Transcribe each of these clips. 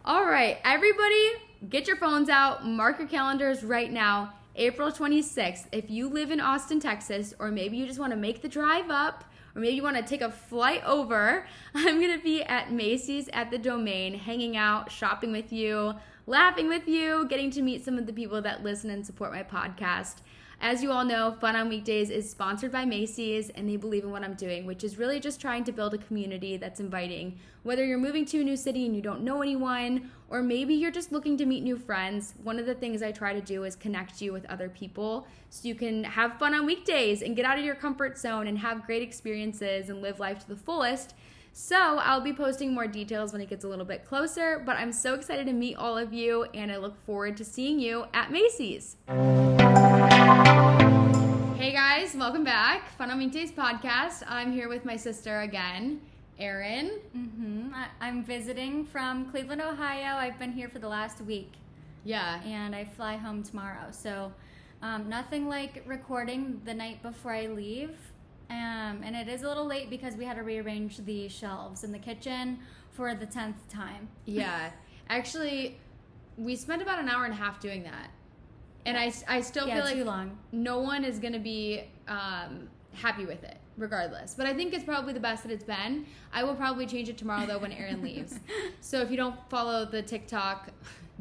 All right, everybody, get your phones out, mark your calendars right now. April 26th, if you live in Austin, Texas, or maybe you just want to make the drive up, or maybe you want to take a flight over, I'm going to be at Macy's at the Domain, hanging out, shopping with you, laughing with you, getting to meet some of the people that listen and support my podcast. As you all know, Fun on Weekdays is sponsored by Macy's, and they believe in what I'm doing, which is really just trying to build a community that's inviting. Whether you're moving to a new city and you don't know anyone, or maybe you're just looking to meet new friends, one of the things I try to do is connect you with other people so you can have fun on weekdays and get out of your comfort zone and have great experiences and live life to the fullest. So I'll be posting more details when it gets a little bit closer, but I'm so excited to meet all of you, and I look forward to seeing you at Macy's. Hey guys, welcome back. Fun on Weekdays podcast. I'm here with my sister again, Erin. I'm visiting from Cleveland, Ohio. I've been here for the last week. Yeah. And I fly home tomorrow. So nothing like recording the night before I leave. And it is a little late because we had to rearrange the shelves in the kitchen for the 10th time. Yeah. Actually, we spent about an hour and a half doing that. And I still feel like too long. No one is going to be happy with it, regardless. But I think it's probably the best that it's been. I will probably change it tomorrow, though, when Erin leaves. So if you don't follow the TikTok,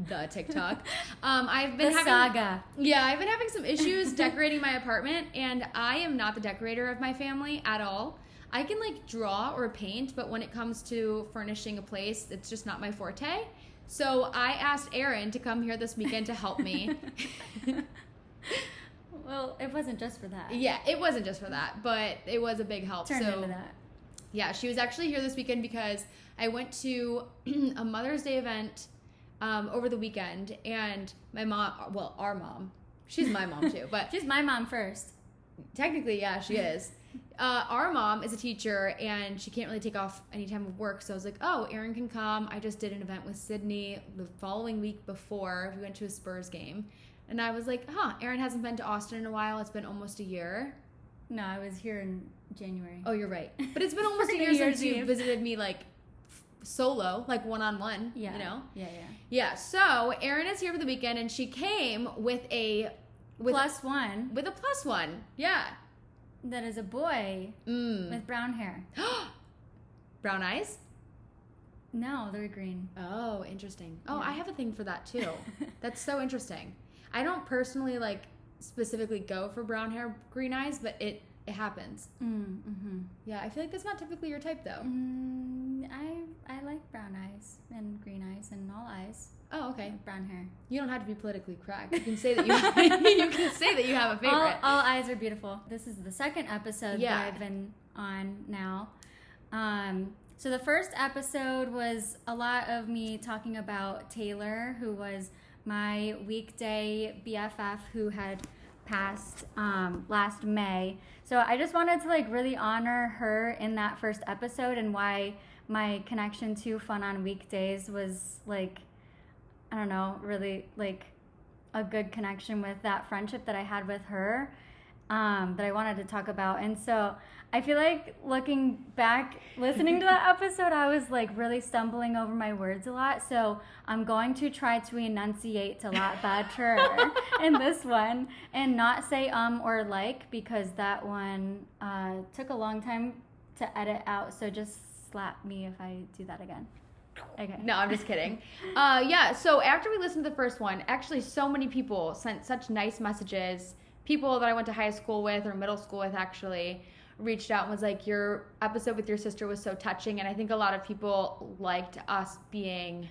I've been saga. Yeah, I've been having some issues decorating my apartment, and I am not the decorator of my family at all. I can, draw or paint, but when it comes to furnishing a place, it's just not my forte. So I asked Erin to come here this weekend to help me. Well, it wasn't just for that. Yeah, it wasn't just for that, but it was a big help. Turned into that. Yeah, she was actually here this weekend because I went to a Mother's Day event over the weekend, and my mom, well, our mom, she's my mom too, but she's my mom first. Technically, yeah, she is. Our mom is a teacher, and she can't really take off any time of work, so I was like, oh, Erin can come. I just did an event with Sydney the following week before. We went to a Spurs game, and I was like, Erin hasn't been to Austin in a while. It's been almost a year. No, I was here in January. Oh, you're right. But it's been almost a year since you visited me, solo, one-on-one, yeah. You know? Yeah. Yeah, so Erin is here for the weekend, and she came with a... plus one. With a plus one, yeah. That is a boy with brown hair. Brown eyes? No, they're green. Oh, interesting. Oh, Yeah. I have a thing for that too. That's so interesting. I don't personally specifically go for brown hair, green eyes, but it happens. Mm-hmm. Yeah, I feel like that's not typically your type though. I like brown eyes and green eyes and all eyes. Oh, okay. Brown hair. You don't have to be politically correct. You can say that you have a favorite. All eyes are beautiful. This is the second episode that I've been on now. So the first episode was a lot of me talking about Taylor, who was my weekday BFF who had passed last May. So I just wanted to really honor her in that first episode, and why my connection to Fun on Weekdays was I don't know, really a good connection with that friendship that I had with her, that I wanted to talk about. And so I feel like looking back, listening to that episode, I was really stumbling over my words a lot. So I'm going to try to enunciate a lot better in this one and not say or because that one took a long time to edit out. So just slap me if I do that again. Okay. No, I'm just kidding. Yeah, so after we listened to the first one, actually so many people sent such nice messages. People that I went to high school with or middle school with actually reached out and was like, your episode with your sister was so touching. And I think a lot of people liked us being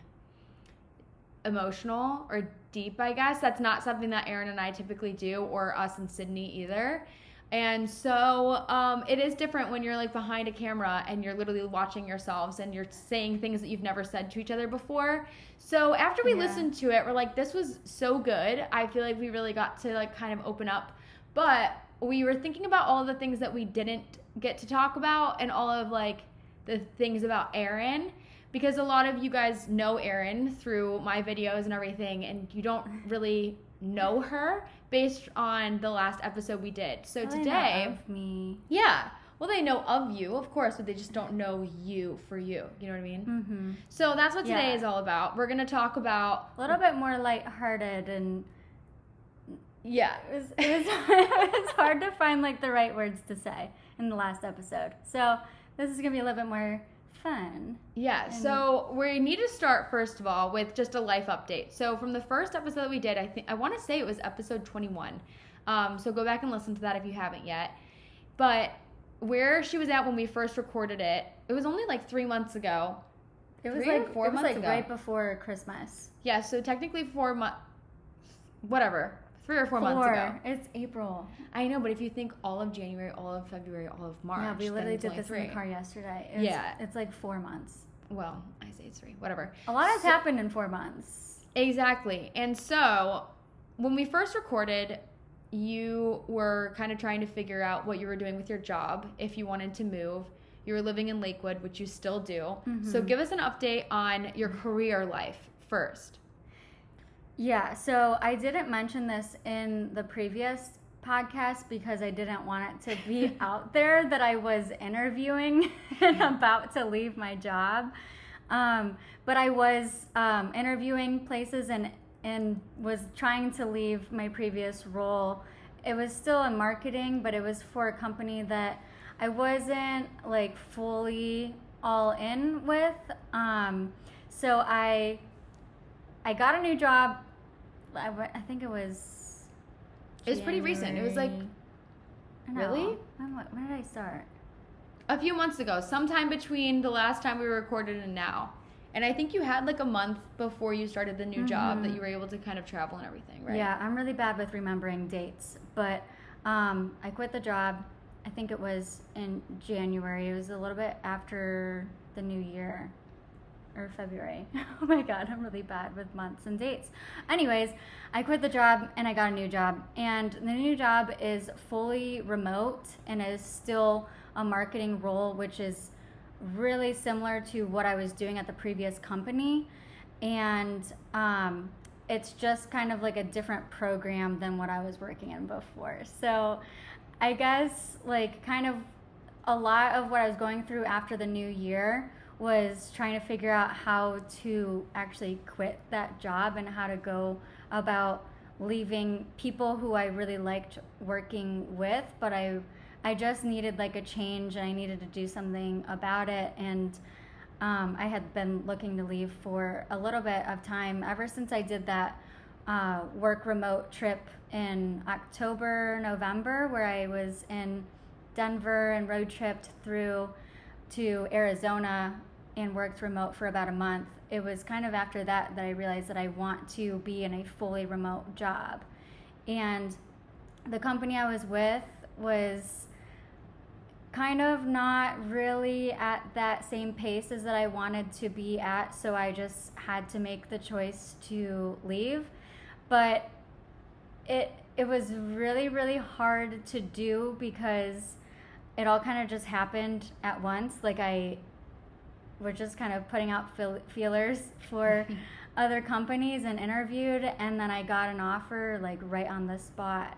emotional or deep, I guess. That's not something that Erin and I typically do, or us and Sydney either. And so it is different when you're behind a camera and you're literally watching yourselves and you're saying things that you've never said to each other before. So after we listened to it, we're like, this was so good. I feel like we really got to kind of open up. But we were thinking about all of the things that we didn't get to talk about, and all of the things about Erin, because a lot of you guys know Erin through my videos and everything, and you don't really know her based on the last episode we did. So today, of me. Yeah. well, they know of you, of course, but they just don't know you for you. You know what I mean? Mm-hmm. So that's what today is all about. We're going to talk about... a little bit more lighthearted and... Yeah. It was hard to find, like, the right words to say in the last episode. So this is going to be a little bit more fun. Yeah, so we need to start, first of all, with just a life update. So from the first episode that we did, I want to say it was episode 21. So go back and listen to that if you haven't yet. But where she was at when we first recorded it, it was only like 3 months ago. It was like 4 months ago. Right before Christmas. Yeah, so technically 4 months, whatever, 3 or 4 months ago. It's April. I know, but if you think all of January, all of February, all of March, yeah, we literally did this in the car yesterday. It's like 4 months. Well, I say it's 3, whatever. A lot has happened in 4 months. Exactly. And so when we first recorded, you were kind of trying to figure out what you were doing with your job, if you wanted to move. You were living in Lakewood, which you still do. Mm-hmm. So give us an update on your career life first. Yeah, so I didn't mention this in the previous podcast because I didn't want it to be out there that I was interviewing and about to leave my job. But I was interviewing places and was trying to leave my previous role. It was still in marketing, but it was for a company that I wasn't like fully all in with. So I got a new job. I think it was It was pretty recent. It was like, really? When did I start? A few months ago, sometime between the last time we recorded and now. And I think you had like a month before you started the new job that you were able to kind of travel and everything, right? Yeah, I'm really bad with remembering dates. But I quit the job, I think it was in January. It was a little bit after the new year. Or February. Oh my God, I'm really bad with months and dates. Anyways, I quit the job and I got a new job. And the new job is fully remote and is still a marketing role, which is really similar to what I was doing at the previous company. And it's just kind of like a different program than what I was working in before. So I guess like kind of a lot of what I was going through after the new year was trying to figure out how to actually quit that job and how to go about leaving people who I really liked working with, but I just needed like a change and I needed to do something about it. And I had been looking to leave for a little bit of time ever since I did that work remote trip in October, November, where I was in Denver and road tripped through to Arizona and worked remote for about a month. It was kind of after that I realized that I want to be in a fully remote job. And the company I was with was kind of not really at that same pace as that I wanted to be at, so I just had to make the choice to leave. But it was really, really hard to do because it all kind of just happened at once. Like we're just kind of putting out feelers for other companies and interviewed, and then I got an offer like right on the spot.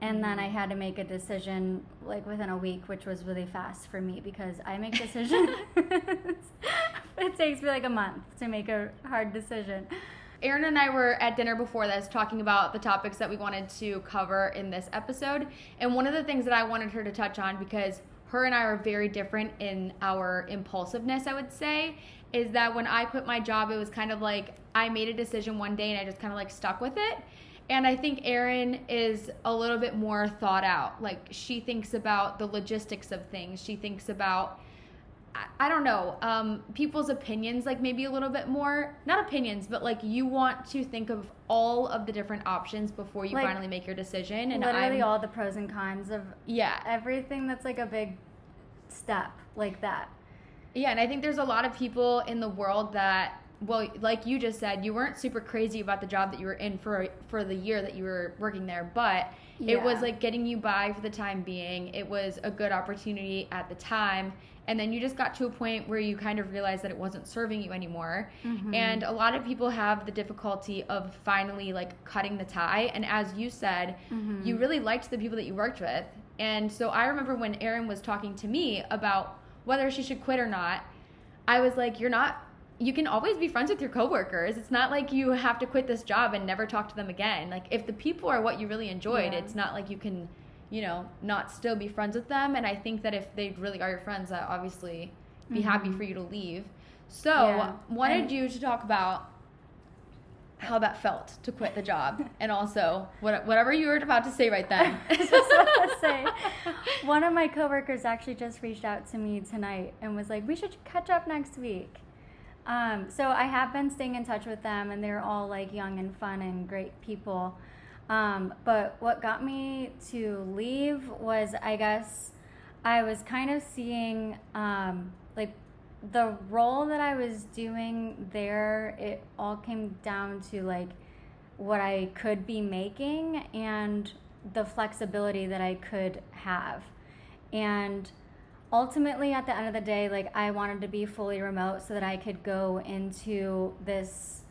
And then I had to make a decision like within a week, which was really fast for me because I make decisions. It takes me like a month to make a hard decision. Erin and I were at dinner before this talking about the topics that we wanted to cover in this episode. And one of the things that I wanted her to touch on, because her and I are very different in our impulsiveness, I would say, is that when I quit my job, it was kind of like I made a decision one day and I just kind of like stuck with it. And I think Erin is a little bit more thought out. Like she thinks about the logistics of things. She thinks about, I don't know, people's opinions, like maybe a little bit more, not opinions, but like you want to think of all of the different options before you like, finally make your decision. And literally all the pros and cons of everything that's like a big step like that. Yeah, and I think there's a lot of people in the world that, well, like you just said, you weren't super crazy about the job that you were in for the year that you were working there, but it was like getting you by for the time being. It was a good opportunity at the time. And then you just got to a point where you kind of realized that it wasn't serving you anymore. Mm-hmm. And a lot of people have the difficulty of finally like cutting the tie. And as you said, you really liked the people that you worked with. And so I remember when Erin was talking to me about whether she should quit or not, I was like, you can always be friends with your coworkers. It's not like you have to quit this job and never talk to them again. Like, if the people are what you really enjoyed, it's not like you can, not still be friends with them. And I think that if they really are your friends, that obviously be happy for you to leave. So wanted you to talk about how that felt to quit the job, and also whatever you were about to say right then. I was just about to say, one of my coworkers actually just reached out to me tonight and was like, we should catch up next week. So I have been staying in touch with them, and they're all like young and fun and great people. But what got me to leave was, I guess, I was kind of seeing like the role that I was doing there, it all came down to like what I could be making and the flexibility that I could have. And ultimately, at the end of the day, like, I wanted to be fully remote so that I could go into this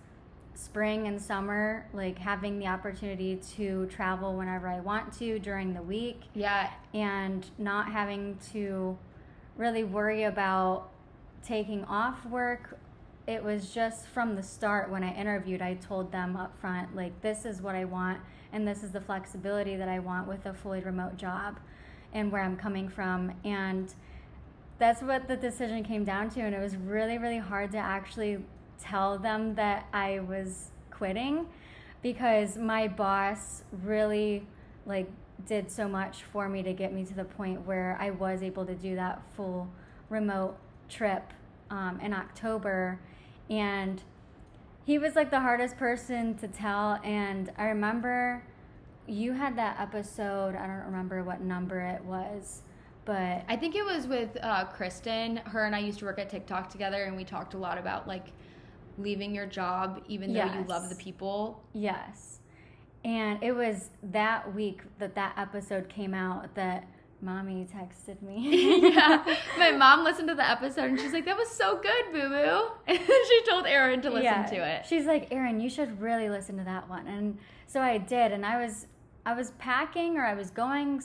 spring and summer, like, having the opportunity to travel whenever I want to during the week. Yeah. And not having to really worry about taking off work. It was just from the start when I interviewed, I told them up front, like, this is what I want, and this is the flexibility that I want with a fully remote job and where I'm coming from. And that's what the decision came down to. And it was really, really hard to actually tell them that I was quitting, because my boss really like did so much for me to get me to the point where I was able to do that full remote trip in October. And he was like the hardest person to tell. And I remember you had that episode, I don't remember what number it was, but I think it was with Kristen. Her and I used to work at TikTok together, and we talked a lot about like leaving your job even though you love the people. Yes. And it was that week that episode came out that Mommy texted me. Yeah. My mom listened to the episode and she's like, that was so good, boo-boo. And she told Erin to listen to it. She's like, Erin, you should really listen to that one. And so I did. And I was packing, or I was going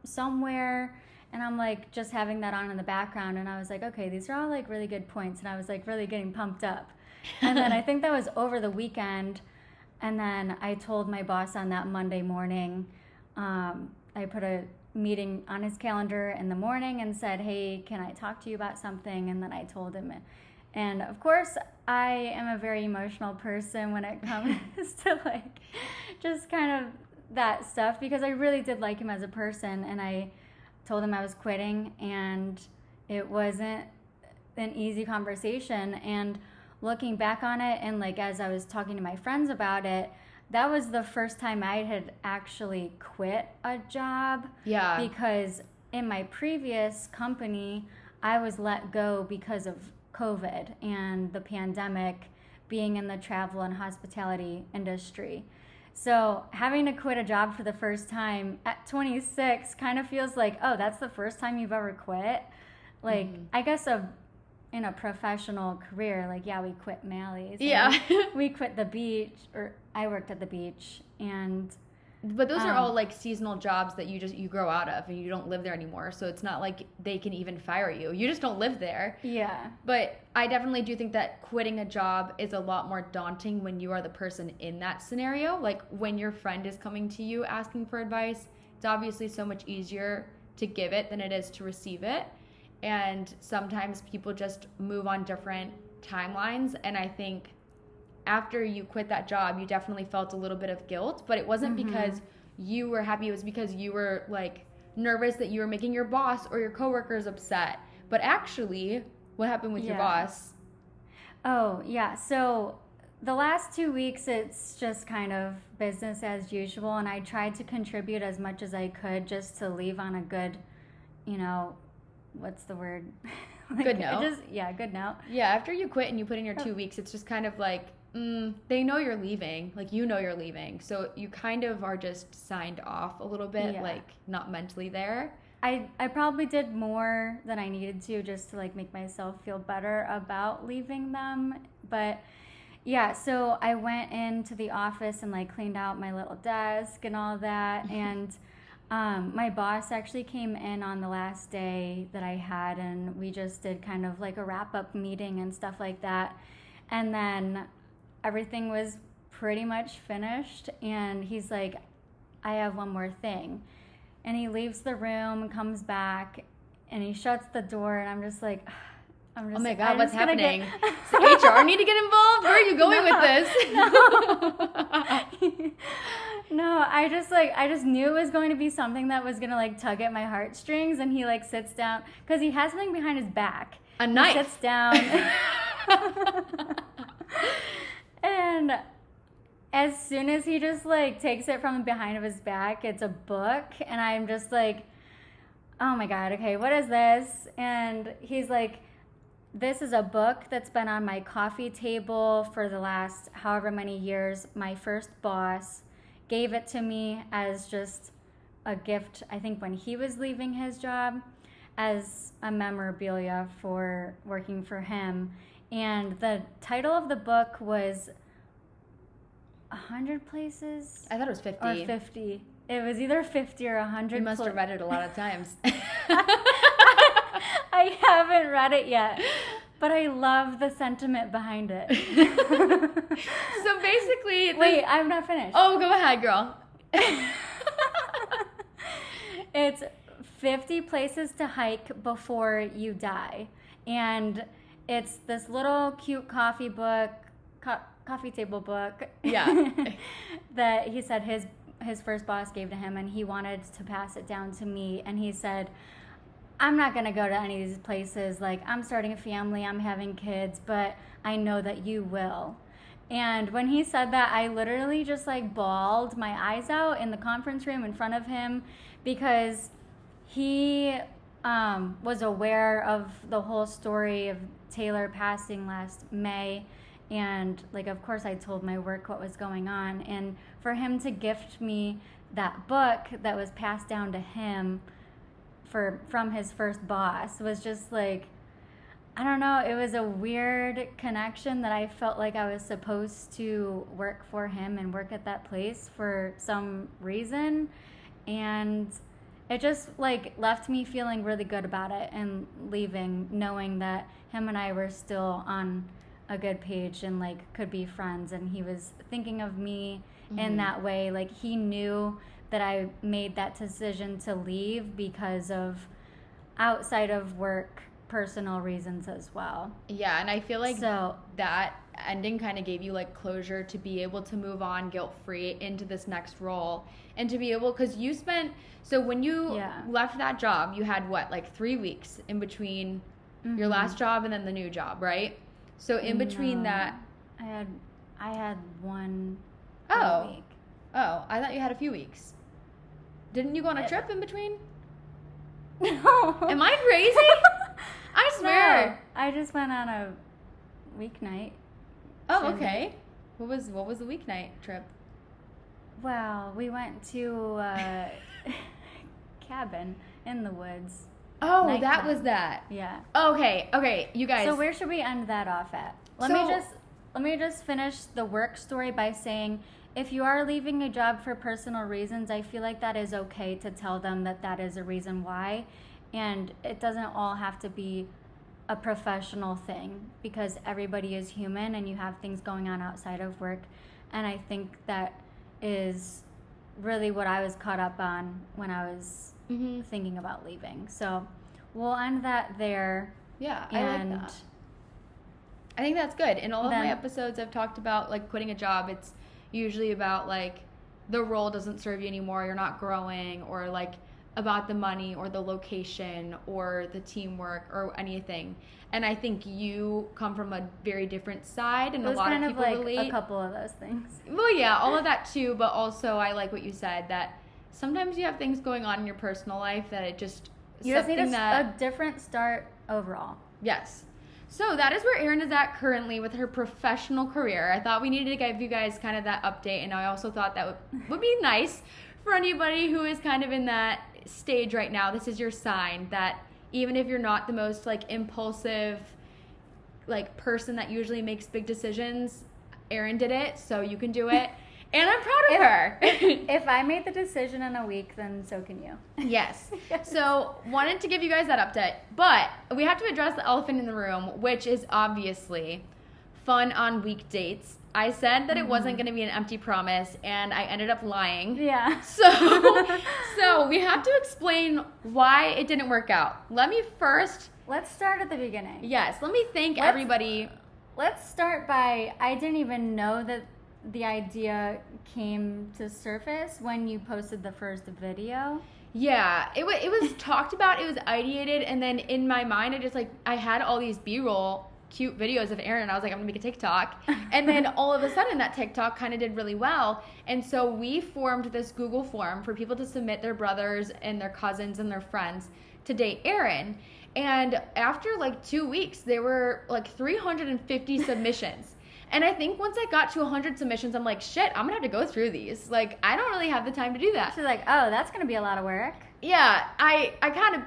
somewhere, and I'm like just having that on in the background. And I was like, okay, these are all like really good points. And I was like really getting pumped up. And then I think that was over the weekend. And then I told my boss on that Monday morning, I put a meeting on his calendar in the morning and said, hey, can I talk to you about something? And then I told him it. And of course, I am a very emotional person when it comes to like just kind of that stuff, because I really did like him as a person. And I told him I was quitting, and it wasn't an easy conversation. And looking back on it, and like as I was talking to my friends about it, that was the first time I had actually quit a job. Yeah. Because in my previous company, I was let go because of COVID and the pandemic, being in the travel and hospitality industry. So having to quit a job for the first time at 26 kind of feels like, oh, that's the first time you've ever quit. Like, I guess in a professional career, like, yeah, we quit Mally's. Yeah. We quit the beach, or I worked at the beach. But those are all like seasonal jobs that you grow out of, and you don't live there anymore. So it's not like they can even fire you. You just don't live there. Yeah. But I definitely do think that quitting a job is a lot more daunting when you are the person in that scenario. Like, when your friend is coming to you asking for advice, it's obviously so much easier to give it than it is to receive it. And sometimes people just move on different timelines. And I think after you quit that job, you definitely felt a little bit of guilt, but it wasn't because you were happy. It was because you were like nervous that you were making your boss or your coworkers upset. But actually, what happened with your boss? Oh, yeah. So the last 2 weeks, it's just kind of business as usual. And I tried to contribute as much as I could just to leave on a good, what's the word? Like, good note. Good note. Yeah, after you quit and you put in your 2 weeks, it's just kind of like, they know you're leaving. Like, you know you're leaving. So you kind of are just signed off a little bit, like not mentally there. I probably did more than I needed to just to like make myself feel better about leaving them. But yeah, so I went into the office and like cleaned out my little desk and all that. And My boss actually came in on the last day that I had, and we just did kind of like a wrap-up meeting and stuff like that. And then everything was pretty much finished, and he's like, I have one more thing. And he leaves the room, comes back, and he shuts the door, and I'm just like, oh my God, what's happening? Does HR need to get involved? Where are you going with this? No, I just knew it was going to be something that was going to like tug at my heartstrings, and he like sits down, because he has something behind his back. A knife. He sits down. And as soon as he just like takes it from behind of his back, it's a book, and I'm just like, oh my God, okay, what is this? And he's like, this is a book that's been on my coffee table for the last however many years. My first boss gave it to me as just a gift, I think when he was leaving his job, as a memorabilia for working for him. And the title of the book was 100 Places? I thought it was 50. Or 50. It was either 50 or 100. You must have read it a lot of times. I haven't read it yet, but I love the sentiment behind it. So basically... Wait, I'm not finished. Oh, go ahead, girl. It's 50 places to hike before you die. And it's this little cute coffee table book. Yeah. That he said his first boss gave to him, and he wanted to pass it down to me. And he said, I'm not going to go to any of these places. Like, I'm starting a family, I'm having kids, but I know that you will. And when he said that, I literally just like bawled my eyes out in the conference room in front of him, because he was aware of the whole story of Taylor passing last May. And like, of course, I told my work what was going on. And for him to gift me that book that was passed down to him from his first boss was just like, I don't know, it was a weird connection that I felt like I was supposed to work for him and work at that place for some reason. And it just like left me feeling really good about it and leaving, knowing that him and I were still on a good page and like could be friends, and he was thinking of me in that way. Like, he knew that I made that decision to leave because of outside of work personal reasons as well. Yeah, and I feel like that ending kind of gave you like closure to be able to move on guilt-free into this next role, and to be able, because you spent, so when you left that job, you had what, like 3 weeks in between your last job and then the new job, right? So in between that, I had one week. Oh, I thought you had a few weeks. Didn't you go on a trip in between? No. Am I crazy? I swear. No, I just went on a weeknight. Oh, okay. What was the weeknight trip? Well, we went to a cabin in the woods. Oh, nighttime. that was that. Yeah. Okay, you guys. So where should we end that off at? Let me just finish the work story by saying, if you are leaving a job for personal reasons, I feel like that is okay to tell them that that is a reason why. And it doesn't all have to be a professional thing, because everybody is human and you have things going on outside of work. And I think that is really what I was caught up on when I was thinking about leaving. So we'll end that there. Yeah, I like that. I think that's good. In all of my episodes, I've talked about like quitting a job. It's usually about like the role doesn't serve you anymore, you're not growing, or like about the money or the location or the teamwork or anything. And I think you come from a very different side, and a lot of people relate. Like a couple of those things. Well, yeah, all of that too, but also I like what you said, that sometimes you have things going on in your personal life that it just... You just need a different start overall. Yes. So that is where Erin is at currently with her professional career. I thought we needed to give you guys kind of that update, and I also thought that would be nice for anybody who is kind of in that stage right now. This is your sign that even if you're not the most like impulsive like person that usually makes big decisions, Erin did it, so you can do it. And I'm proud of her. If I made the decision in a week, then so can you. Yes. So, wanted to give you guys that update. But we have to address the elephant in the room, which is obviously fun on weekdates. I said that it wasn't going to be an empty promise, and I ended up lying. Yeah. So we have to explain why it didn't work out. Let's start at the beginning. Yes, let me thank everybody. Let's start by, I didn't even know that the idea came to surface when you posted the first video. Yeah, it was talked about, it was ideated, and then in my mind, I had all these B-roll cute videos of Erin, and I was like, I'm gonna make a TikTok. And then all of a sudden that TikTok kind of did really well. And so we formed this Google form for people to submit their brothers and their cousins and their friends to date Erin. And after like 2 weeks, there were like 350 submissions. And I think once I got to 100 submissions, I'm like, shit, I'm gonna have to go through these. Like, I don't really have the time to do that. She's like, oh, that's gonna be a lot of work. Yeah, I kind of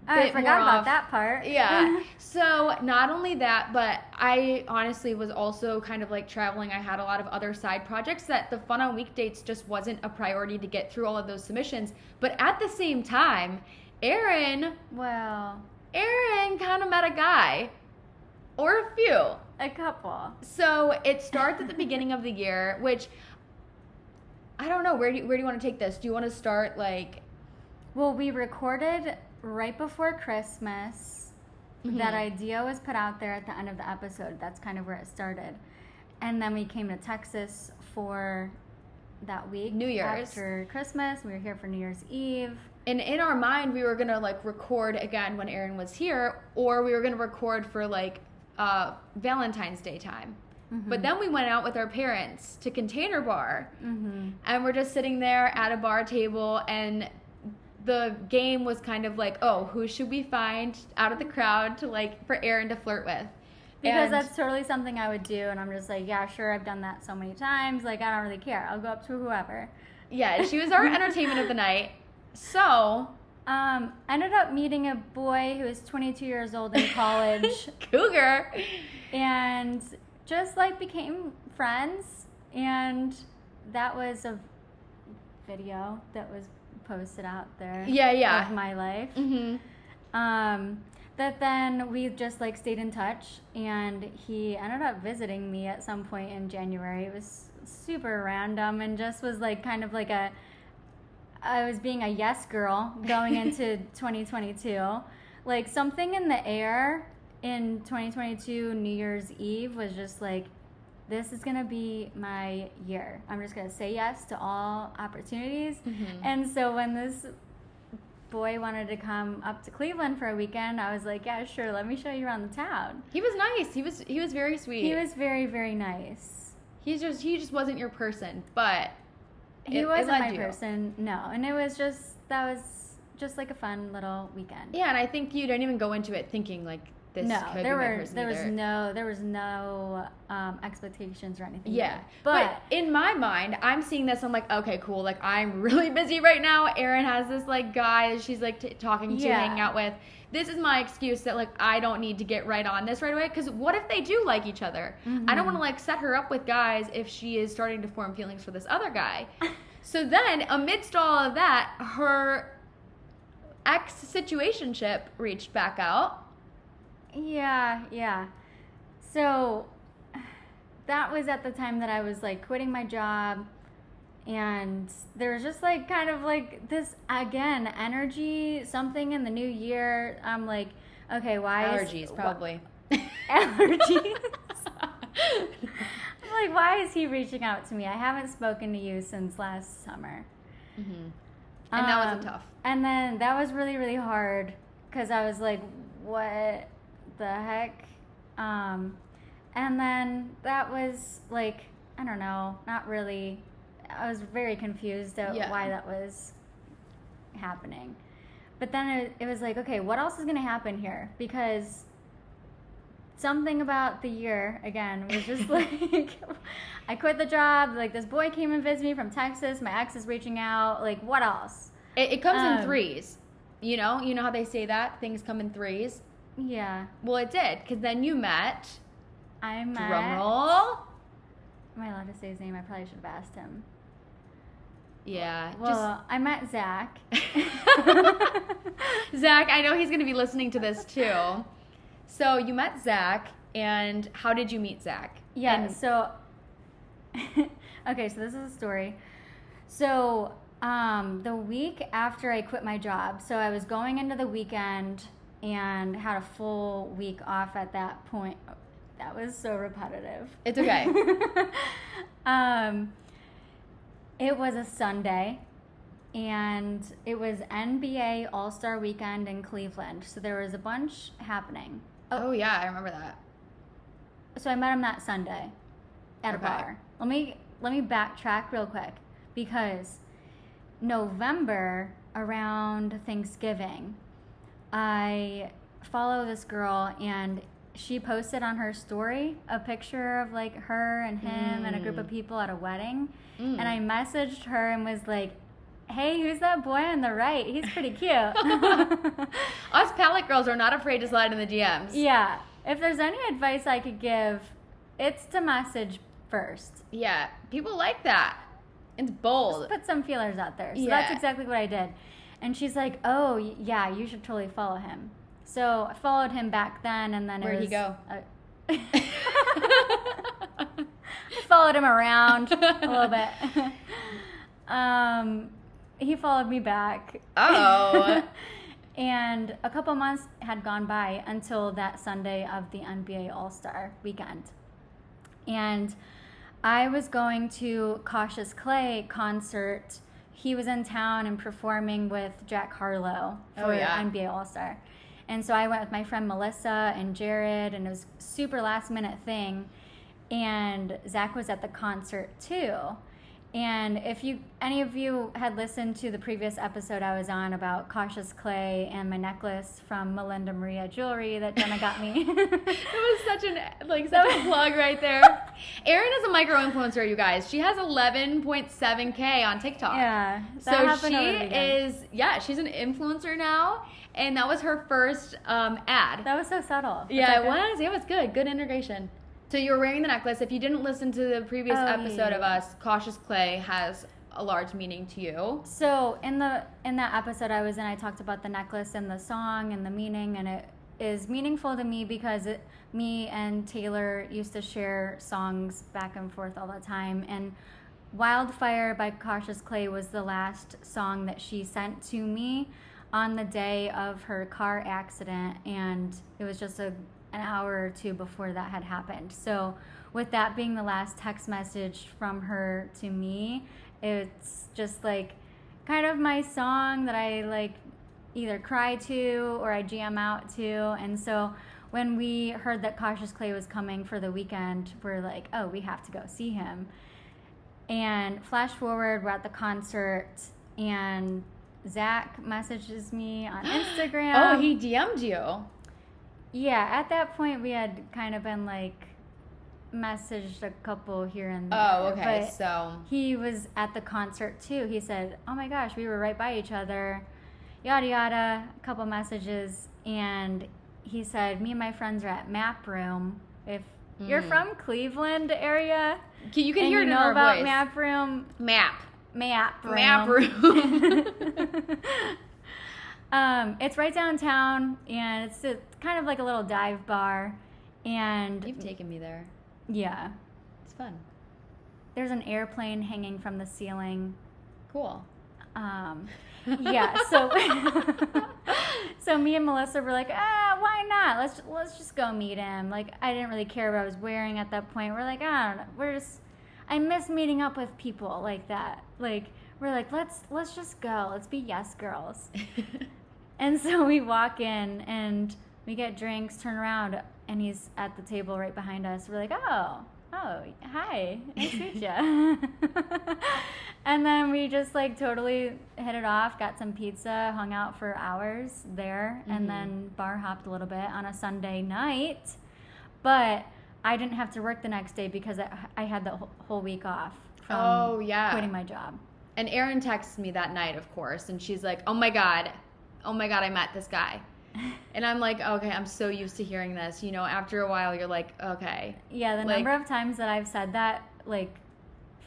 I forgot about that part. Yeah. So not only that, but I honestly was also kind of like traveling. I had a lot of other side projects that the fun on weekdates just wasn't a priority to get through all of those submissions. But at the same time, Erin kind of met a guy. Or a few. A couple. So it starts at the beginning of the year, which I don't know. Where do you want to take this? Do you want to start like... Well, we recorded right before Christmas. Mm-hmm. That idea was put out there at the end of the episode. That's kind of where it started. And then we came to Texas for that week. New Year's. After Christmas. We were here for New Year's Eve. And in our mind, we were going to like record again when Erin was here. Or we were going to record for like Valentine's Day time. Mm-hmm. But then we went out with our parents to Container Bar. Mm-hmm. And we're just sitting there at a bar table, and the game was kind of like, oh, who should we find out of the crowd to like for Erin to flirt with? Because that's totally something I would do, and I'm just like, yeah, sure, I've done that so many times. Like, I don't really care. I'll go up to whoever. Yeah, she was our entertainment of the night. So, ended up meeting a boy who was 22 years old in college. Cougar. And just like became friends, and that was a video that was posted out there. Yeah. Of my life. Mm-hmm. That then we just like stayed in touch, and he ended up visiting me at some point in January. It was super random, and just was like kind of like I was being a yes girl going into 2022. Like something in the air in 2022 New Year's Eve was just like, this is going to be my year. I'm just going to say yes to all opportunities. Mm-hmm. And so when this boy wanted to come up to Cleveland for a weekend, I was like, yeah, sure, let me show you around the town. He was nice. He was very sweet. He was very, very nice. He just wasn't your person, but he wasn't my person. No. And that was just like a fun little weekend. Yeah, and I think you didn't even go into it thinking like, there was no expectations or anything. Yeah, but in my mind, I'm seeing this. I'm like, okay, cool. Like, I'm really busy right now. Erin has this like guy she's like talking to, hanging out with. This is my excuse that like I don't need to get right on this right away. Because what if they do like each other? Mm-hmm. I don't want to like set her up with guys if she is starting to form feelings for this other guy. So then, amidst all of that, her situationship reached back out. Yeah. So that was at the time that I was like quitting my job, and there was just like kind of like this again energy, something in the new year. I'm like, okay, why allergies probably allergies. I'm like, why is he reaching out to me? I haven't spoken to you since last summer. Mm-hmm. And that wasn't tough. And then that was really, really hard because I was like, what the heck? And then that was like, I don't know, not really. I was very confused at why that was happening. But then it was like, okay, what else is going to happen here? Because something about the year, again, was just like, I quit the job, like this boy came and visited me from Texas, my ex is reaching out, like what else? It comes in threes. You know how they say that? Things come in threes? Yeah. Well, it did, because then you met. I met. Drum roll. Am I allowed to say his name? I probably should have asked him. Yeah. Well, I met Zach. Zach, I know he's going to be listening to this too. So you met Zach, and how did you meet Zach? Yeah, so... Okay, so this is a story. So, the week after I quit my job, so I was going into the weekend and had a full week off at that point. That was so repetitive. It's okay. It was a Sunday, and it was NBA All-Star Weekend in Cleveland. So there was a bunch happening. Oh yeah, I remember that. So I met him that Sunday at a bar. Let me backtrack real quick, because November, around Thanksgiving, I follow this girl, and she posted on her story a picture of like her and him and a group of people at a wedding. And I messaged her and was like, hey, who's that boy on the right? He's pretty cute. Us palette girls are not afraid to slide in the DMs. Yeah. If there's any advice I could give, it's to message first. Yeah. People like that. It's bold. Just put some feelers out there. So that's exactly what I did. And she's like, oh, yeah, you should totally follow him. So I followed him back then, and then Where'd he go? I followed him around a little bit. He followed me back. Oh. And a couple months had gone by until that Sunday of the NBA All-Star Weekend. And I was going to Cautious Clay concert. He was in town and performing with Jack Harlow for NBA All-Star. And so I went with my friend Melissa and Jared, and it was a super last-minute thing. And Zach was at the concert too. And if any of you had listened to the previous episode I was on about Cautious Clay and my necklace from Melinda Maria Jewelry that Jenna got me. It was such a plug right there. Erin is a micro-influencer, you guys. She has 11.7K on TikTok. Yeah. So she's an influencer now. And that was her first ad. That was so subtle. Yeah, it was. Yeah, it was good. Good integration. So you were wearing the necklace. If you didn't listen to the previous episode of us, Cautious Clay has a large meaning to you. So in that episode I was in, I talked about the necklace and the song and the meaning, and it is meaningful to me because me and Taylor used to share songs back and forth all the time. And Wildfire by Cautious Clay was the last song that she sent to me on the day of her car accident, and it was just an hour or two before that had happened. So with that being the last text message from her to me, it's just like kind of my song that I like either cry to or I jam out to. And so when we heard that Cautious Clay was coming for the weekend, we're like, oh, we have to go see him. And flash forward, we're at the concert, and Zach messages me on Instagram. Oh, he DM'd you. Yeah, at that point we had kind of been like messaged a couple here and there. Oh, okay. But so he was at the concert too. He said, oh my gosh, we were right by each other, yada yada, a couple messages. And he said, me and my friends are at Map Room. If you're from Cleveland area, you can hear it in know our about voice. Map Room. Map Room. It's right downtown, and it's kind of like a little dive bar. And you've taken me there. Yeah, it's fun. There's an airplane hanging from the ceiling. Cool. Yeah. So me and Melissa were like, why not? Let's just go meet him. Like, I didn't really care what I was wearing at that point. We're like, I don't know. I miss meeting up with people like that. Like, we're like, let's just go. Let's be yes girls. And so we walk in and we get drinks, turn around, and he's at the table right behind us. We're like, oh, hi, nice to meet you. And then we just like totally hit it off, got some pizza, hung out for hours there, and then bar hopped a little bit on a Sunday night. But I didn't have to work the next day because I had the whole week off from quitting my job. And Erin texted me that night, of course, and she's like, oh my God, I met this guy. And I'm like, okay, I'm so used to hearing this. You know, after a while, you're like, okay. Yeah, the number of times that I've said that like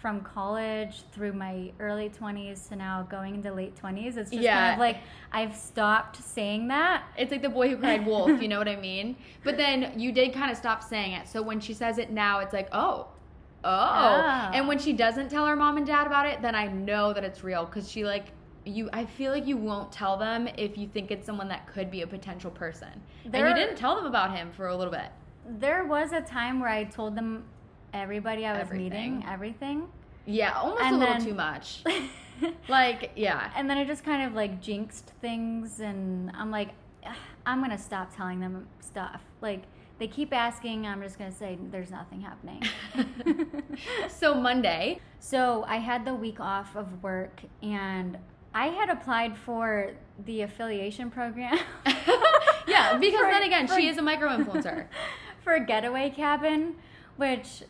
from college through my early 20s to now going into late 20s, it's just kind of like I've stopped saying that. It's like the boy who cried wolf, you know what I mean? But then you did kind of stop saying it. So when she says it now, it's like, oh. And when she doesn't tell her mom and dad about it, then I know that it's real, because she like, I feel like you won't tell them if you think it's someone that could be a potential person. And you didn't tell them about him for a little bit. There was a time where I told them everybody I was meeting, everything. Yeah, almost a little too much. Like, yeah. And then it just kind of like jinxed things, and I'm like, I'm going to stop telling them stuff. Like, they keep asking, I'm just going to say there's nothing happening. So Monday. So I had the week off of work, and I had applied for the affiliation program. Yeah, because then again, she is a micro-influencer. For a getaway cabin, which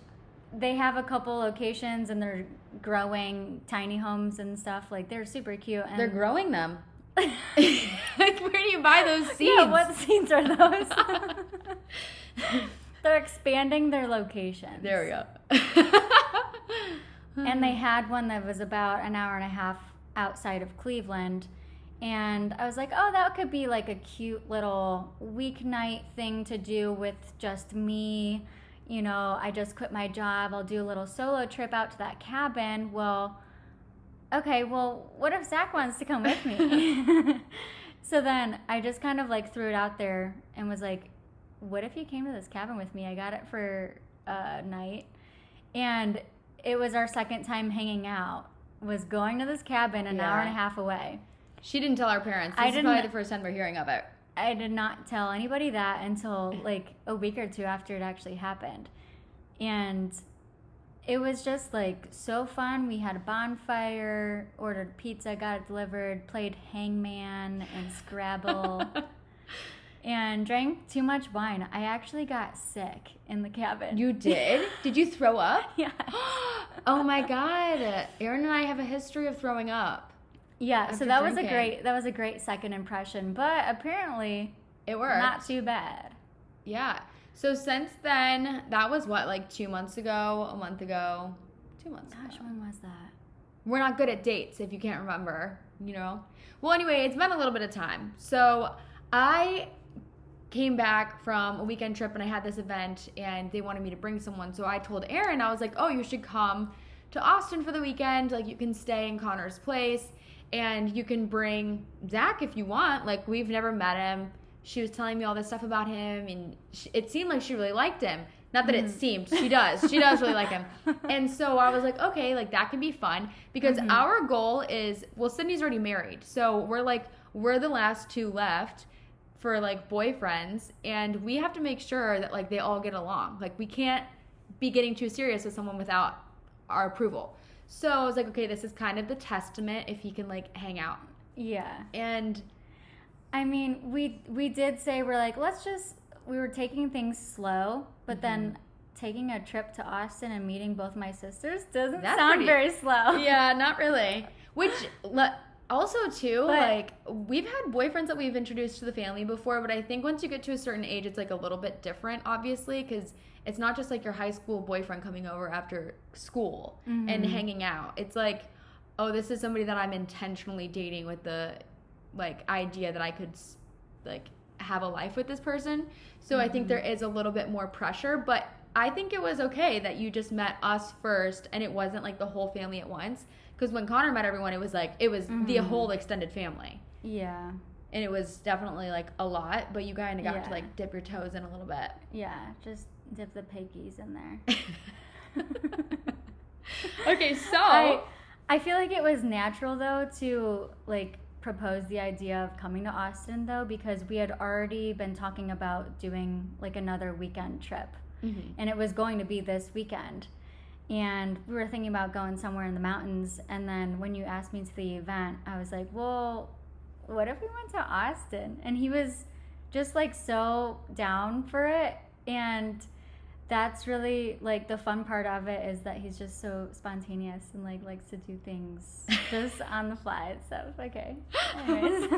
they have a couple locations, and they're growing tiny homes and stuff. Like, they're super cute. And they're growing them. Like, where do you buy those seeds? Yeah, what seeds are those? They're expanding their locations. There we go. And they had one that was about an hour and a half outside of Cleveland. And I was like, oh, that could be like a cute little weeknight thing to do with just me. You know, I just quit my job. I'll do a little solo trip out to that cabin. Well, okay, well, what if Zach wants to come with me? So then I just kind of like threw it out there and was like, what if you came to this cabin with me? I got it for a night. And it was our second time hanging out, was going to this cabin an hour and a half away. She didn't tell our parents. This is probably the first time we're hearing of it. I did not tell anybody that until like a week or two after it actually happened. And it was just like so fun. We had a bonfire, ordered pizza, got it delivered, played hangman and Scrabble, and drank too much wine. I actually got sick in the cabin. You did? Did you throw up? Yeah. Oh my God. Erin and I have a history of throwing up. Yeah, so that was a great second impression, but apparently it worked. Not too bad. Yeah. So since then, that was what, like 2 months ago, a month ago, 2 months ago. Gosh, when was that? We're not good at dates if you can't remember, you know? Well, anyway, it's been a little bit of time. So I came back from a weekend trip and I had this event and they wanted me to bring someone. So I told Erin, I was like, oh, you should come to Austin for the weekend. Like, you can stay in Connor's place and you can bring Zach if you want. Like, we've never met him. She was telling me all this stuff about him, and it seemed like she really liked him. Not that it seemed. She does. She does really like him. And so I was like, okay, like, that can be fun. Because our goal is, well, Sydney's already married. So we're the last two left for, like, boyfriends. And we have to make sure that, like, they all get along. Like, we can't be getting too serious with someone without our approval. So I was like, okay, this is kind of the testament if he can, like, hang out. Yeah. And I mean, we did say, we were taking things slow, but then taking a trip to Austin and meeting both my sisters doesn't sound very slow. Yeah, not really. Which, also too, like, we've had boyfriends that we've introduced to the family before, but I think once you get to a certain age, it's like a little bit different, obviously, because it's not just like your high school boyfriend coming over after school and hanging out. It's like, oh, this is somebody that I'm intentionally dating with the, like, idea that I could, like, have a life with this person. So I think there is a little bit more pressure, but I think it was okay that you just met us first and it wasn't like the whole family at once. Because when Connor met everyone, it was like, the whole extended family. Yeah. And it was definitely like a lot, but you kind of got to like dip your toes in a little bit. Yeah, just dip the piggies in there. Okay, so I feel like it was natural though to like propose the idea of coming to Austin though, because we had already been talking about doing like another weekend trip, and it was going to be this weekend, and we were thinking about going somewhere in the mountains. And then when you asked me to the event, I was like, well, what if we went to Austin? And he was just like so down for it. And that's really like the fun part of it, is that he's just so spontaneous and like likes to do things just on the fly and stuff. Okay. Anyways.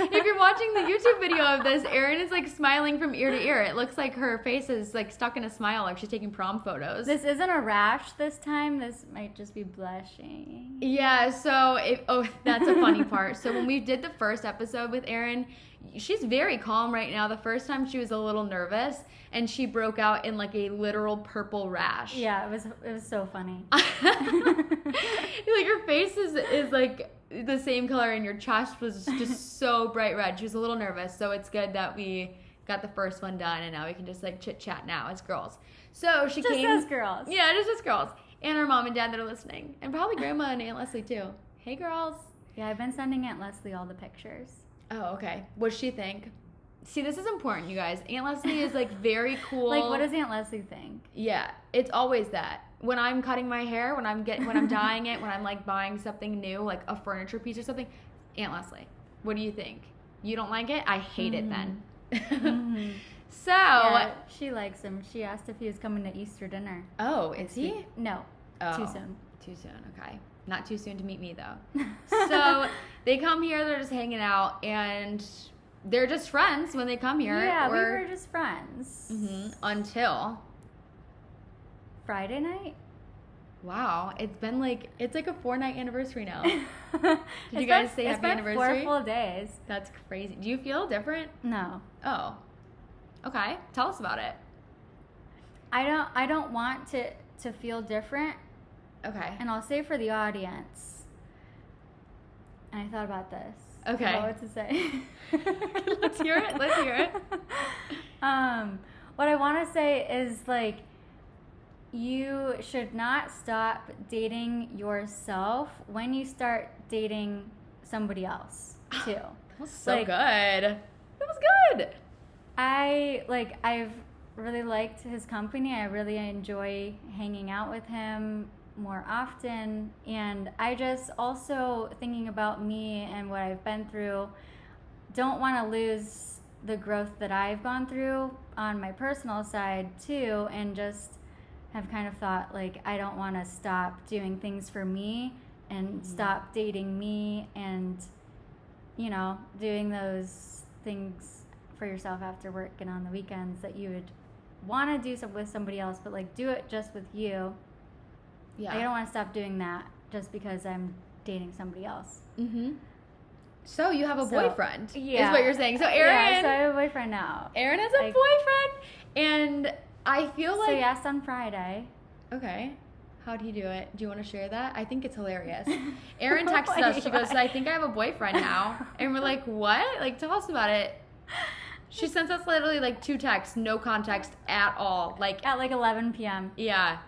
If you're watching the YouTube video of this, Erin is like smiling from ear to ear. It looks like her face is like stuck in a smile, like she's taking prom photos. This isn't a rash this time. This might just be blushing. Yeah, so that's a funny part. So when we did the first episode with Erin, she's very calm right now. The first time she was a little nervous and she broke out in like a literal purple rash. Yeah, it was so funny. Like her face is like the same color and your chest was just so bright red. She was a little nervous, so it's good that we got the first one done and now we can just like chit chat now as girls. So she just came as girls. Yeah, just as girls. And our mom and dad that are listening. And probably grandma and Aunt Leslie too. Hey girls. Yeah, I've been sending Aunt Leslie all the pictures. Oh, okay. What'd she think? See, this is important, you guys. Aunt Leslie is like very cool. Like, what does Aunt Leslie think? Yeah, it's always that. When I'm cutting my hair, when I'm dyeing it, when I'm like buying something new, like a furniture piece or something, Aunt Leslie, what do you think? You don't like it? I hate it then. Mm-hmm. So yeah, she likes him. She asked if he was coming to Easter dinner. Oh, is he? No. Oh, too soon. Too soon. Okay. Not too soon to meet me though. So they come here, they're just hanging out, and they're just friends when they come here. Yeah, we were just friends. Mm-hmm, until Friday night. Wow, it's like a 4-night anniversary now. Did you guys say happy anniversary? 4 full days. That's crazy. Do you feel different? No. Oh. Okay. Tell us about it. I don't want to feel different. Okay. And I'll say for the audience. And I thought about this. Okay. About what to say. Let's hear it. Let's hear it. What I want to say is, like, you should not stop dating yourself when you start dating somebody else too. That was so good. That was good. I've really liked his company. I really enjoy hanging out with him more often, and I just also, thinking about me and what I've been through, don't want to lose the growth that I've gone through on my personal side too, and just have kind of thought, like, I don't want to stop doing things for me and stop dating me and, you know, doing those things for yourself after work and on the weekends that you would want to do with somebody else, but like do it just with you. Yeah. I don't want to stop doing that just because I'm dating somebody else. Mm-hmm. So you have a boyfriend, yeah, is what you're saying. So Erin, yeah, so I have a boyfriend now. Erin has a boyfriend, and I feel like. So he asked on Friday. Okay. How'd he do it? Do you want to share that? I think it's hilarious. Erin texted us. She goes, I think I have a boyfriend now. And we're like, what? Like, tell us about it. She sends us literally like 2 texts, no context at all. Like at like 11 p.m. Yeah.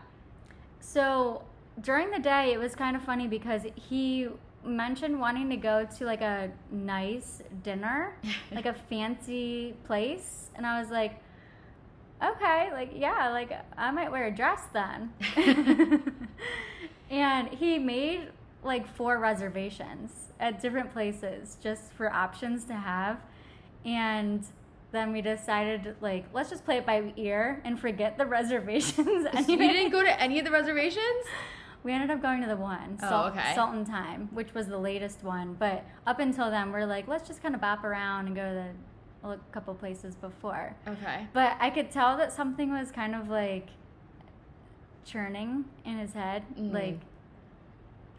So during the day, it was kind of funny because he mentioned wanting to go to like a nice dinner, like a fancy place. And I was like, okay, like, yeah, like I might wear a dress then. And he made like 4 reservations at different places just for options to have. And then we decided, like, let's just play it by ear and forget the reservations. Anyway. You didn't go to any of the reservations? We ended up going to the one, Salt and Thyme, which was the latest one. But up until then, we're like, let's just kind of bop around and go to a couple places before. Okay. But I could tell that something was kind of, like, churning in his head. Mm. Like,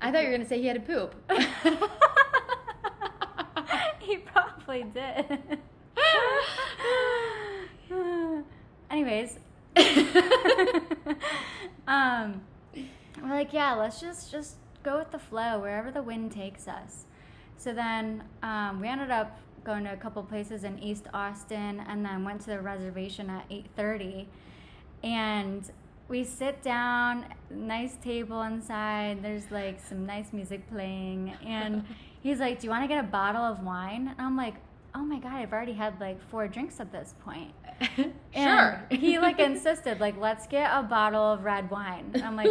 I thought you were going to say he had to poop. He probably did. Anyways, we're like, yeah, let's just go with the flow wherever the wind takes us. So then we ended up going to a couple places in East Austin, and then went to the reservation at 8:30, and we sit down, nice table inside, there's like some nice music playing, and he's like, do you want to get a bottle of wine? And I'm like, oh my God, I've already had like 4 drinks at this point. Sure. He like insisted, like, let's get a bottle of red wine. And I'm like,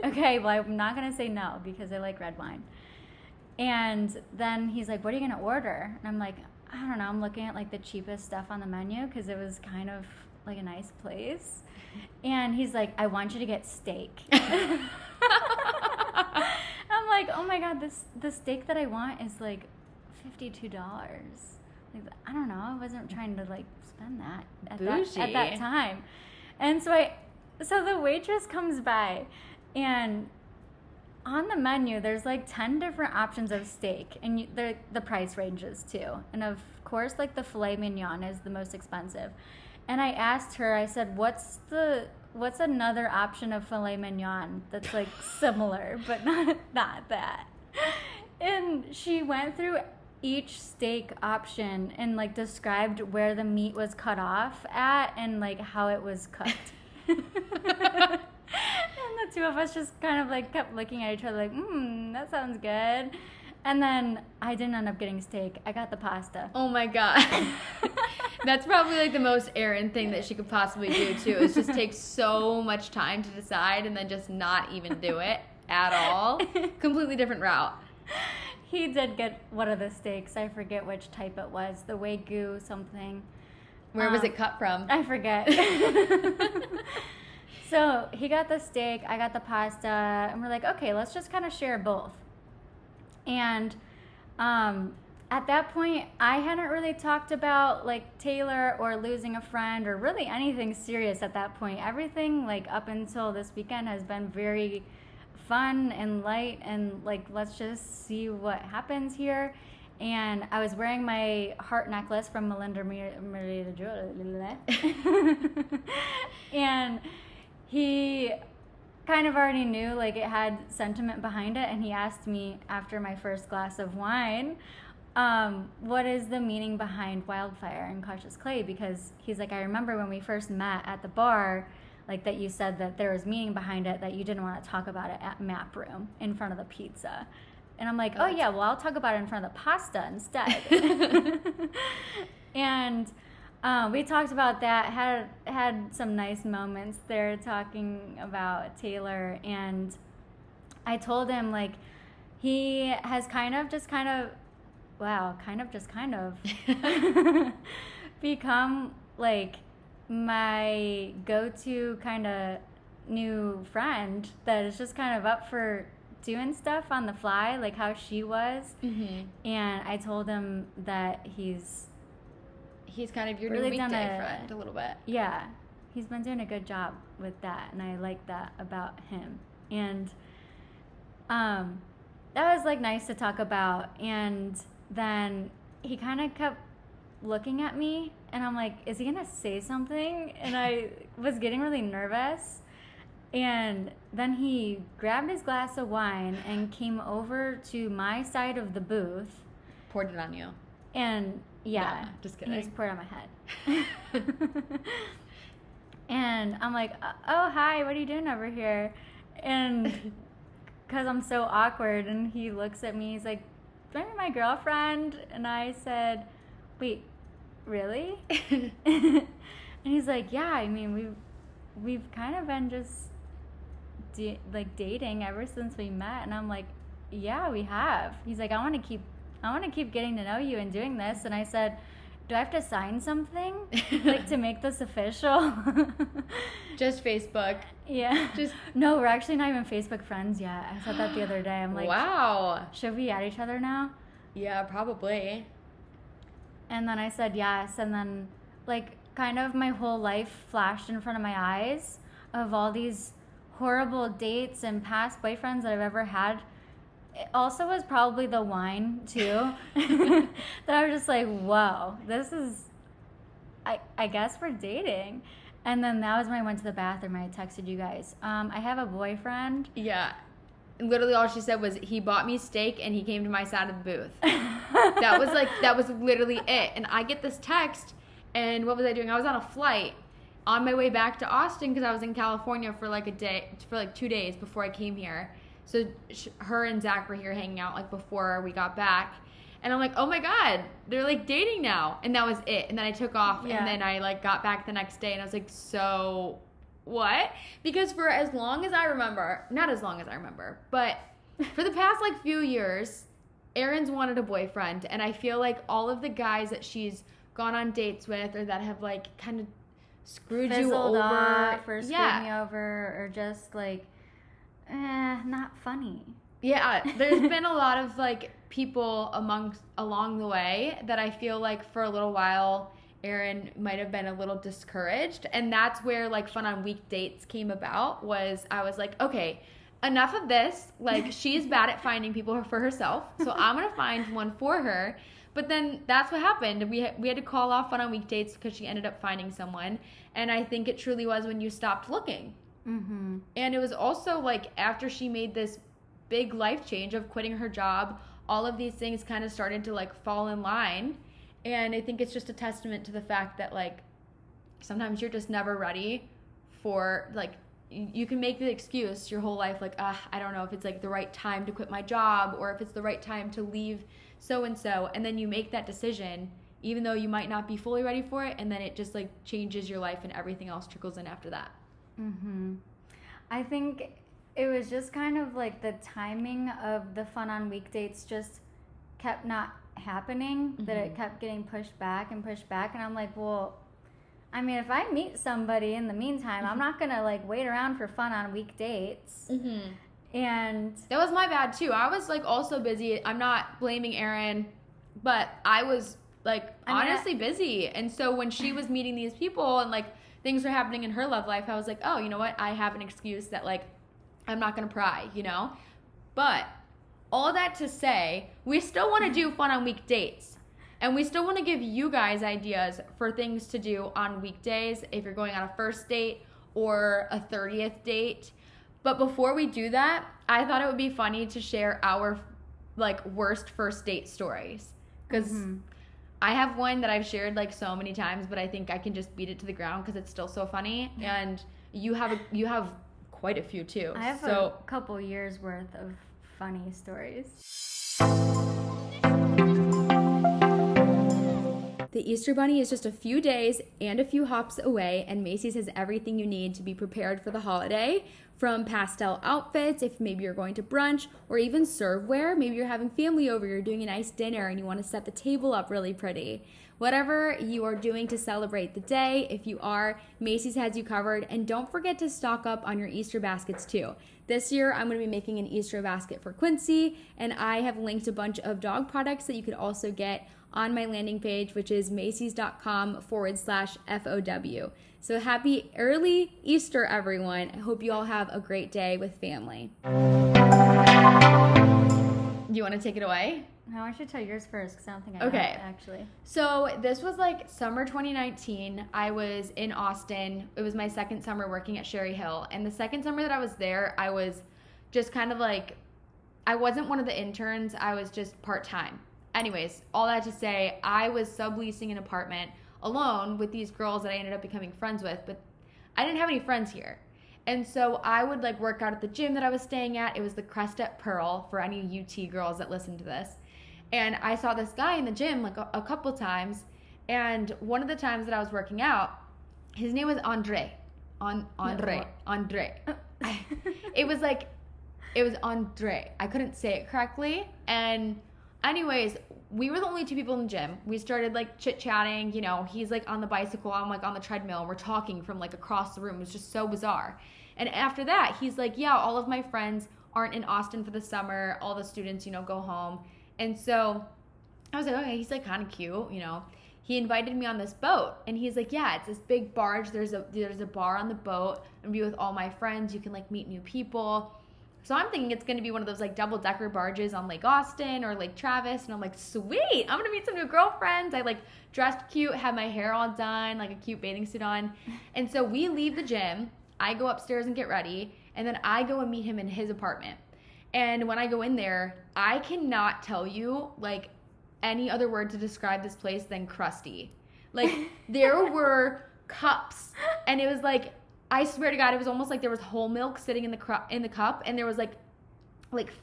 okay, well, I'm not going to say no because I like red wine. And then he's like, what are you going to order? And I'm like, I don't know, I'm looking at like the cheapest stuff on the menu because it was kind of like a nice place. And he's like, I want you to get steak. I'm like, oh my God, the steak that I want is like $52. Like, I don't know. I wasn't trying to like spend that at that time. And so the waitress comes by, and on the menu there's like 10 different options of steak, and the price ranges too. And of course, like the filet mignon is the most expensive. And I asked her, I said, what's another option of filet mignon that's like similar but not that? And she went through each steak option and like described where the meat was cut off at and like how it was cooked. And the two of us just kind of like kept looking at each other like, that sounds good. And then I didn't end up getting steak. I got the pasta. Oh my God. That's probably like the most Erin thing that she could possibly do too, is just take so much time to decide and then just not even do it at all. Completely different route. He did get one of the steaks. I forget which type it was. The Wagyu something. Where was it cut from? I forget. So he got the steak, I got the pasta, and we're like, okay, let's just kind of share both. And at that point, I hadn't really talked about like Taylor or losing a friend or really anything serious at that point. Everything like up until this weekend has been very fun and light and like, let's just see what happens here. And I was wearing my heart necklace from Melinda and he kind of already knew like it had sentiment behind it, and he asked me after my first glass of wine, what is the meaning behind wildfire and cautious clay? Because he's like, I remember when we first met at the bar, like that you said that there was meaning behind it, that you didn't want to talk about it at map room in front of the pizza. And I'm like, oh yeah, well, I'll talk about it in front of the pasta instead. And we talked about that, had some nice moments there talking about Taylor. And I told him like he has kind of become like my go-to kind of new friend that is just kind of up for doing stuff on the fly, like how she was. Mm-hmm. And I told him that he's kind of your really new weekday friend a little bit. Yeah, he's been doing a good job with that, and I like that about him. And that was like nice to talk about. And then he kind of kept looking at me, and I'm like, is he gonna say something? And I was getting really nervous. And then he grabbed his glass of wine and came over to my side of the booth. Poured it on you. And yeah, just kidding. He just poured it on my head. And I'm like, oh, hi, what are you doing over here? And because I'm so awkward, and he looks at me, he's like, do you want to be my girlfriend? And I said, wait, really? And he's like, yeah, I mean, we've kind of been just dating ever since we met. And I'm like, yeah, we have. He's like, I want to keep getting to know you and doing this. And I said, do I have to sign something like to make this official? Just Facebook. Yeah. No, we're actually not even Facebook friends yet. I said that the other day. I'm like, wow, should we add each other now? Yeah, probably. And then I said yes. And then like kind of my whole life flashed in front of my eyes of all these horrible dates and past boyfriends that I've ever had. It also was probably the wine too. That I was just like, whoa, this is, I guess we're dating. And then that was when I went to the bathroom. I texted you guys. I have a boyfriend. Yeah. Literally all she said was, he bought me steak and he came to my side of the booth. That was literally it. And I get this text, and what was I doing? I was on a flight on my way back to Austin because I was in California for like 2 days before I came here. So her and Zach were here hanging out like before we got back. And I'm like, oh my God, they're like dating now. And that was it. And then I took off, and then I like got back the next day, and I was like, so what? Because for as long as I remember, not as long as I remember, but for the past like few years, Erin's wanted a boyfriend. And I feel like all of the guys that she's gone on dates with, or that have like kind of screwed fizzled you over off or screwed me over, or just like not funny. Yeah, there's been a lot of like people along the way that I feel like for a little while Erin might have been a little discouraged, and that's where like Fun on Weekdates came about. Was I was like, okay, enough of this. Like, she's bad at finding people for herself, so I'm gonna find one for her. But then that's what happened. We had to call off Fun on Weekdates because she ended up finding someone, and I think it truly was when you stopped looking. Mm-hmm. And it was also like after she made this big life change of quitting her job, all of these things kind of started to like fall in line. And I think it's just a testament to the fact that like sometimes you're just never ready for like, you can make the excuse your whole life like, I don't know if it's like the right time to quit my job or if it's the right time to leave so and so, and then you make that decision even though you might not be fully ready for it, and then it just like changes your life and everything else trickles in after that. Mm-hmm. I think it was just kind of like the timing of the Fun on Weekdates just kept not happening, mm-hmm. that it kept getting pushed back, and I'm like, well, I mean, if I meet somebody in the meantime, mm-hmm. I'm not gonna like wait around for Fun on Weekdates. Mm-hmm. And that was my bad too. I was like also busy. I'm not blaming Erin, but I was like honestly busy. And so when she was meeting these people and like things were happening in her love life, I was like, oh, you know what? I have an excuse that like I'm not gonna pry, you know? But all that to say, we still want to do Fun on Weekdates. And we still want to give you guys ideas for things to do on weekdays if you're going on a first date or a 30th date. But before we do that, I thought it would be funny to share our like worst first date stories. Because mm-hmm. I have one that I've shared like so many times, but I think I can just beat it to the ground because it's still so funny. Yeah. And you have quite a few too. I have a couple years worth of funny stories. The Easter Bunny is just a few days and a few hops away, and Macy's has everything you need to be prepared for the holiday. From pastel outfits, if maybe you're going to brunch, or even serveware. Maybe you're having family over, you're doing a nice dinner, and you want to set the table up really pretty. Whatever you are doing to celebrate the day, if you are, Macy's has you covered. And don't forget to stock up on your Easter baskets too. This year, I'm going to be making an Easter basket for Quincy, and I have linked a bunch of dog products that you could also get on my landing page, which is macys.com/FOW. So happy early Easter, everyone. I hope you all have a great day with family. Do you want to take it away? No, I should tell yours first because I don't think I have it, actually. So this was like summer 2019. I was in Austin. It was my second summer working at Sherry Hill. And the second summer that I was there, I was just kind of like, I wasn't one of the interns. I was just part-time. Anyways, all that to say, I was subleasing an apartment alone with these girls that I ended up becoming friends with, but I didn't have any friends here. And so I would like work out at the gym that I was staying at. It was the Crest at Pearl for any UT girls that listen to this. And I saw this guy in the gym like a couple times. And one of the times that I was working out, his name was Andre. Andre. It was Andre. I couldn't say it correctly. And anyways, we were the only two people in the gym. We started like chit-chatting, you know, he's like on the bicycle, I'm like on the treadmill, and we're talking from like across the room. It was just so bizarre. And after that, he's like, yeah, all of my friends aren't in Austin for the summer. All the students, you know, go home. And so I was like, okay, he's like kind of cute, you know. He invited me on this boat, and he's like, yeah, it's this big barge. There's a bar on the boat. I'm gonna be with all my friends. You can like meet new people. So I'm thinking it's going to be one of those like double-decker barges on Lake Austin or Lake Travis. And I'm like, sweet, I'm going to meet some new girlfriends. I like dressed cute, had my hair all done, like a cute bathing suit on. And so we leave the gym. I go upstairs and get ready. And then I go and meet him in his apartment. And when I go in there, I cannot tell you like any other word to describe this place than crusty. Like there were cups, and it was like, I swear to God, it was almost like there was whole milk sitting in the cup, and there was like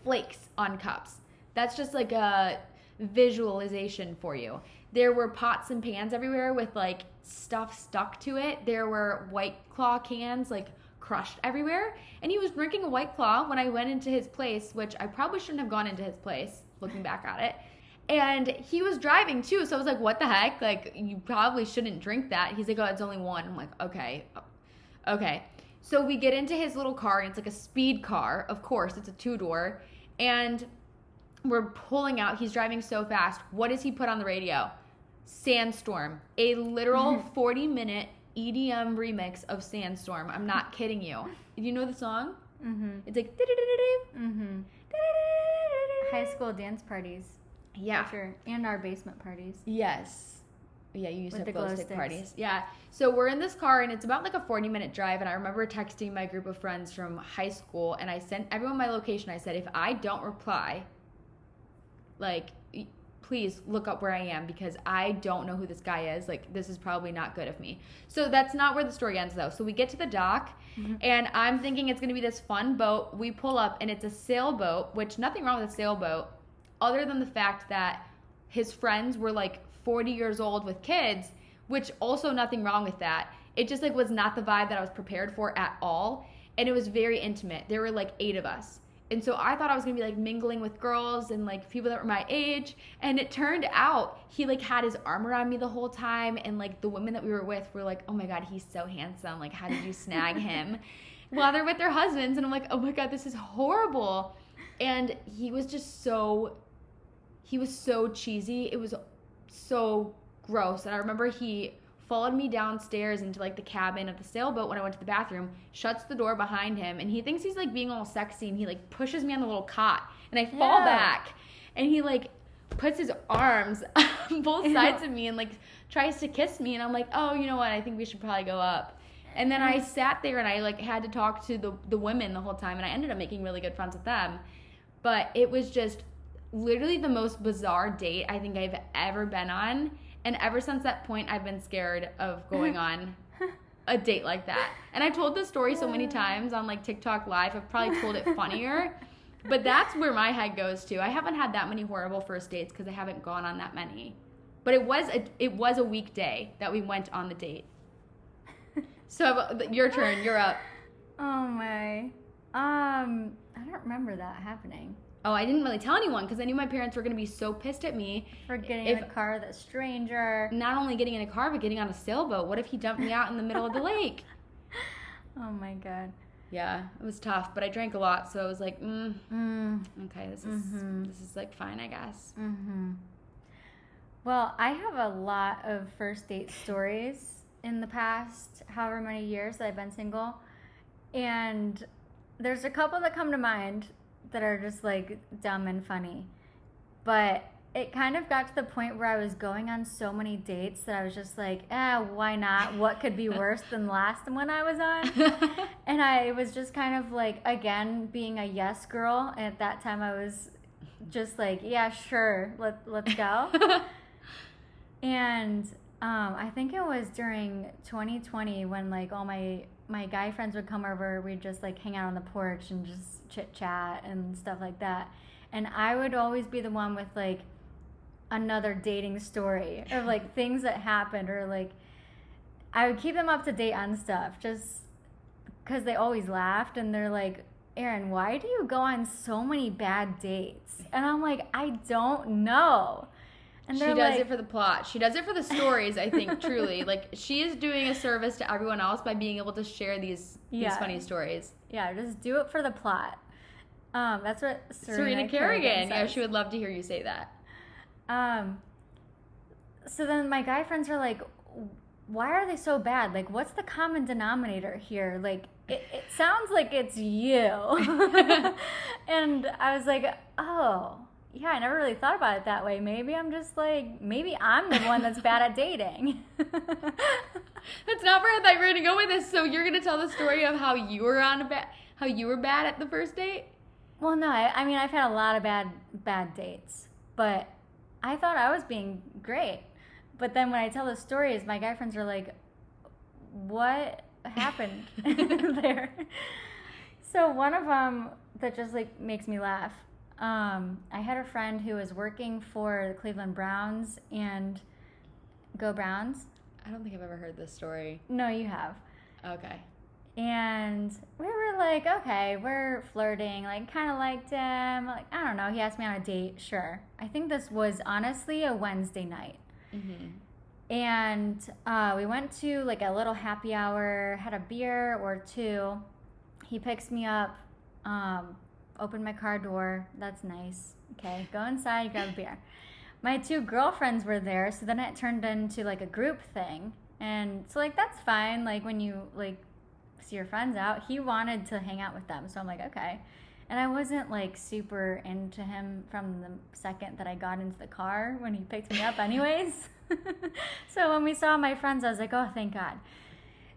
flakes on cups. That's just like a visualization for you. There were pots and pans everywhere with like stuff stuck to it. There were White Claw cans like crushed everywhere, and he was drinking a White Claw when I went into his place, which I probably shouldn't have gone into his place, looking back at it. And he was driving too, so I was like, what the heck? Like, you probably shouldn't drink that. He's like, oh, it's only one. I'm like, okay. So we get into his little car, and it's like a speed car. Of course, it's a 2-door. And we're pulling out. He's driving so fast. What does he put on the radio? Sandstorm. A literal 40-minute EDM remix of Sandstorm. I'm not kidding you. Do you know the song? Mm-hmm. It's like... Mm-hmm. High school dance parties. Yeah. Sure. And our basement parties. Yes. Yeah, you used to have glow stick sticks. parties. Yeah. So we're in this car, and it's about like a 40-minute drive, and I remember texting my group of friends from high school, and I sent everyone my location. I said, if I don't reply, like, please look up where I am, because I don't know who this guy is. Like, this is probably not good of me. So that's not where the story ends, though. So we get to the dock, and I'm thinking it's going to be this fun boat. We pull up, and it's a sailboat, which nothing wrong with a sailboat, other than the fact that his friends were like 40 years old with kids, which also nothing wrong with that. It just like was not the vibe that I was prepared for at all. And it was very intimate. There were like 8 of us. And so I thought I was going to be like mingling with girls and like people that were my age. And it turned out he like had his arm around me the whole time. And like the women that we were with were like, oh my God, he's so handsome. Like, how did you snag him? While they're with their husbands. And I'm like, oh my God, this is horrible. And he was just so cheesy. It was so gross. And I remember he followed me downstairs into like the cabin of the sailboat when I went to the bathroom, shuts the door behind him, and he thinks he's like being all sexy, and he like pushes me on the little cot, and I fall back, and he like puts his arms on both sides of me and like tries to kiss me, and I'm like, oh, you know what, I think we should probably go up. And then I sat there and I like had to talk to the women the whole time, and I ended up making really good friends with them. But it was just literally the most bizarre date I think I've ever been on. And ever since that point, I've been scared of going on a date like that. And I've told this story so many times on like TikTok Live. I've probably told it funnier. But that's where my head goes to. I haven't had that many horrible first dates because I haven't gone on that many. But it was a weekday that we went on the date. So your turn. You're up. Oh my. I don't remember that happening. Oh, I didn't really tell anyone because I knew my parents were going to be so pissed at me. For getting in a car with a stranger. Not only getting in a car, but getting on a sailboat. What if he dumped me out in the middle of the lake? Oh, my God. Yeah, it was tough, but I drank a lot, so I was like, okay, this is like fine, I guess. Mm-hmm. Well, I have a lot of first date stories in the past however many years that I've been single. And there's a couple that come to mind that are just like dumb and funny, but it kind of got to the point where I was going on so many dates that I was just like, why not? What could be worse than the last one I was on? And I was just kind of like, again, being a yes girl. And at that time I was just like, yeah, sure, let's go. And I think it was during 2020 when like all my guy friends would come over. We'd just like hang out on the porch and just chit chat and stuff like that. And I would always be the one with like another dating story of like things that happened, or like I would keep them up to date on stuff just because they always laughed. And they're like, Erin, why do you go on so many bad dates? And I'm like, I don't know. And she does it for the plot. She does it for the stories, I think, truly. Like, she is doing a service to everyone else by being able to share these funny stories. Yeah, just do it for the plot. That's what Serena Kerrigan says. Yeah, she would love to hear you say that. So then my guy friends are like, why are they so bad? Like, what's the common denominator here? Like, it sounds like it's you. And I was like, oh, yeah, I never really thought about it that way. Maybe I'm just like, maybe I'm the one that's bad at dating. That's not where I thought you were going to go with this. So you're going to tell the story of how you were bad at the first date? Well, no, I mean, I've had a lot of bad dates, but I thought I was being great. But then when I tell the stories, my guy friends are like, what happened there? So one of them that just like makes me laugh. I had a friend who was working for the Cleveland Browns, and go Browns. I don't think I've ever heard this story. No, you have. Okay. And we were like, okay, we're flirting, like kind of liked him. Like, I don't know, he asked me on a date, sure. I think this was honestly a Wednesday night. Mm-hmm. And we went to like a little happy hour, had a beer or two. He picks me up, opened my car door. That's nice. Okay, go inside, grab a beer. My two girlfriends were there, so then it turned into like a group thing. And so like that's fine, like when you like see your friends out. He wanted to hang out with them, so I'm like, okay. And I wasn't like super into him from the second that I got into the car when he picked me up anyways. So when we saw my friends, I was like, oh, thank God.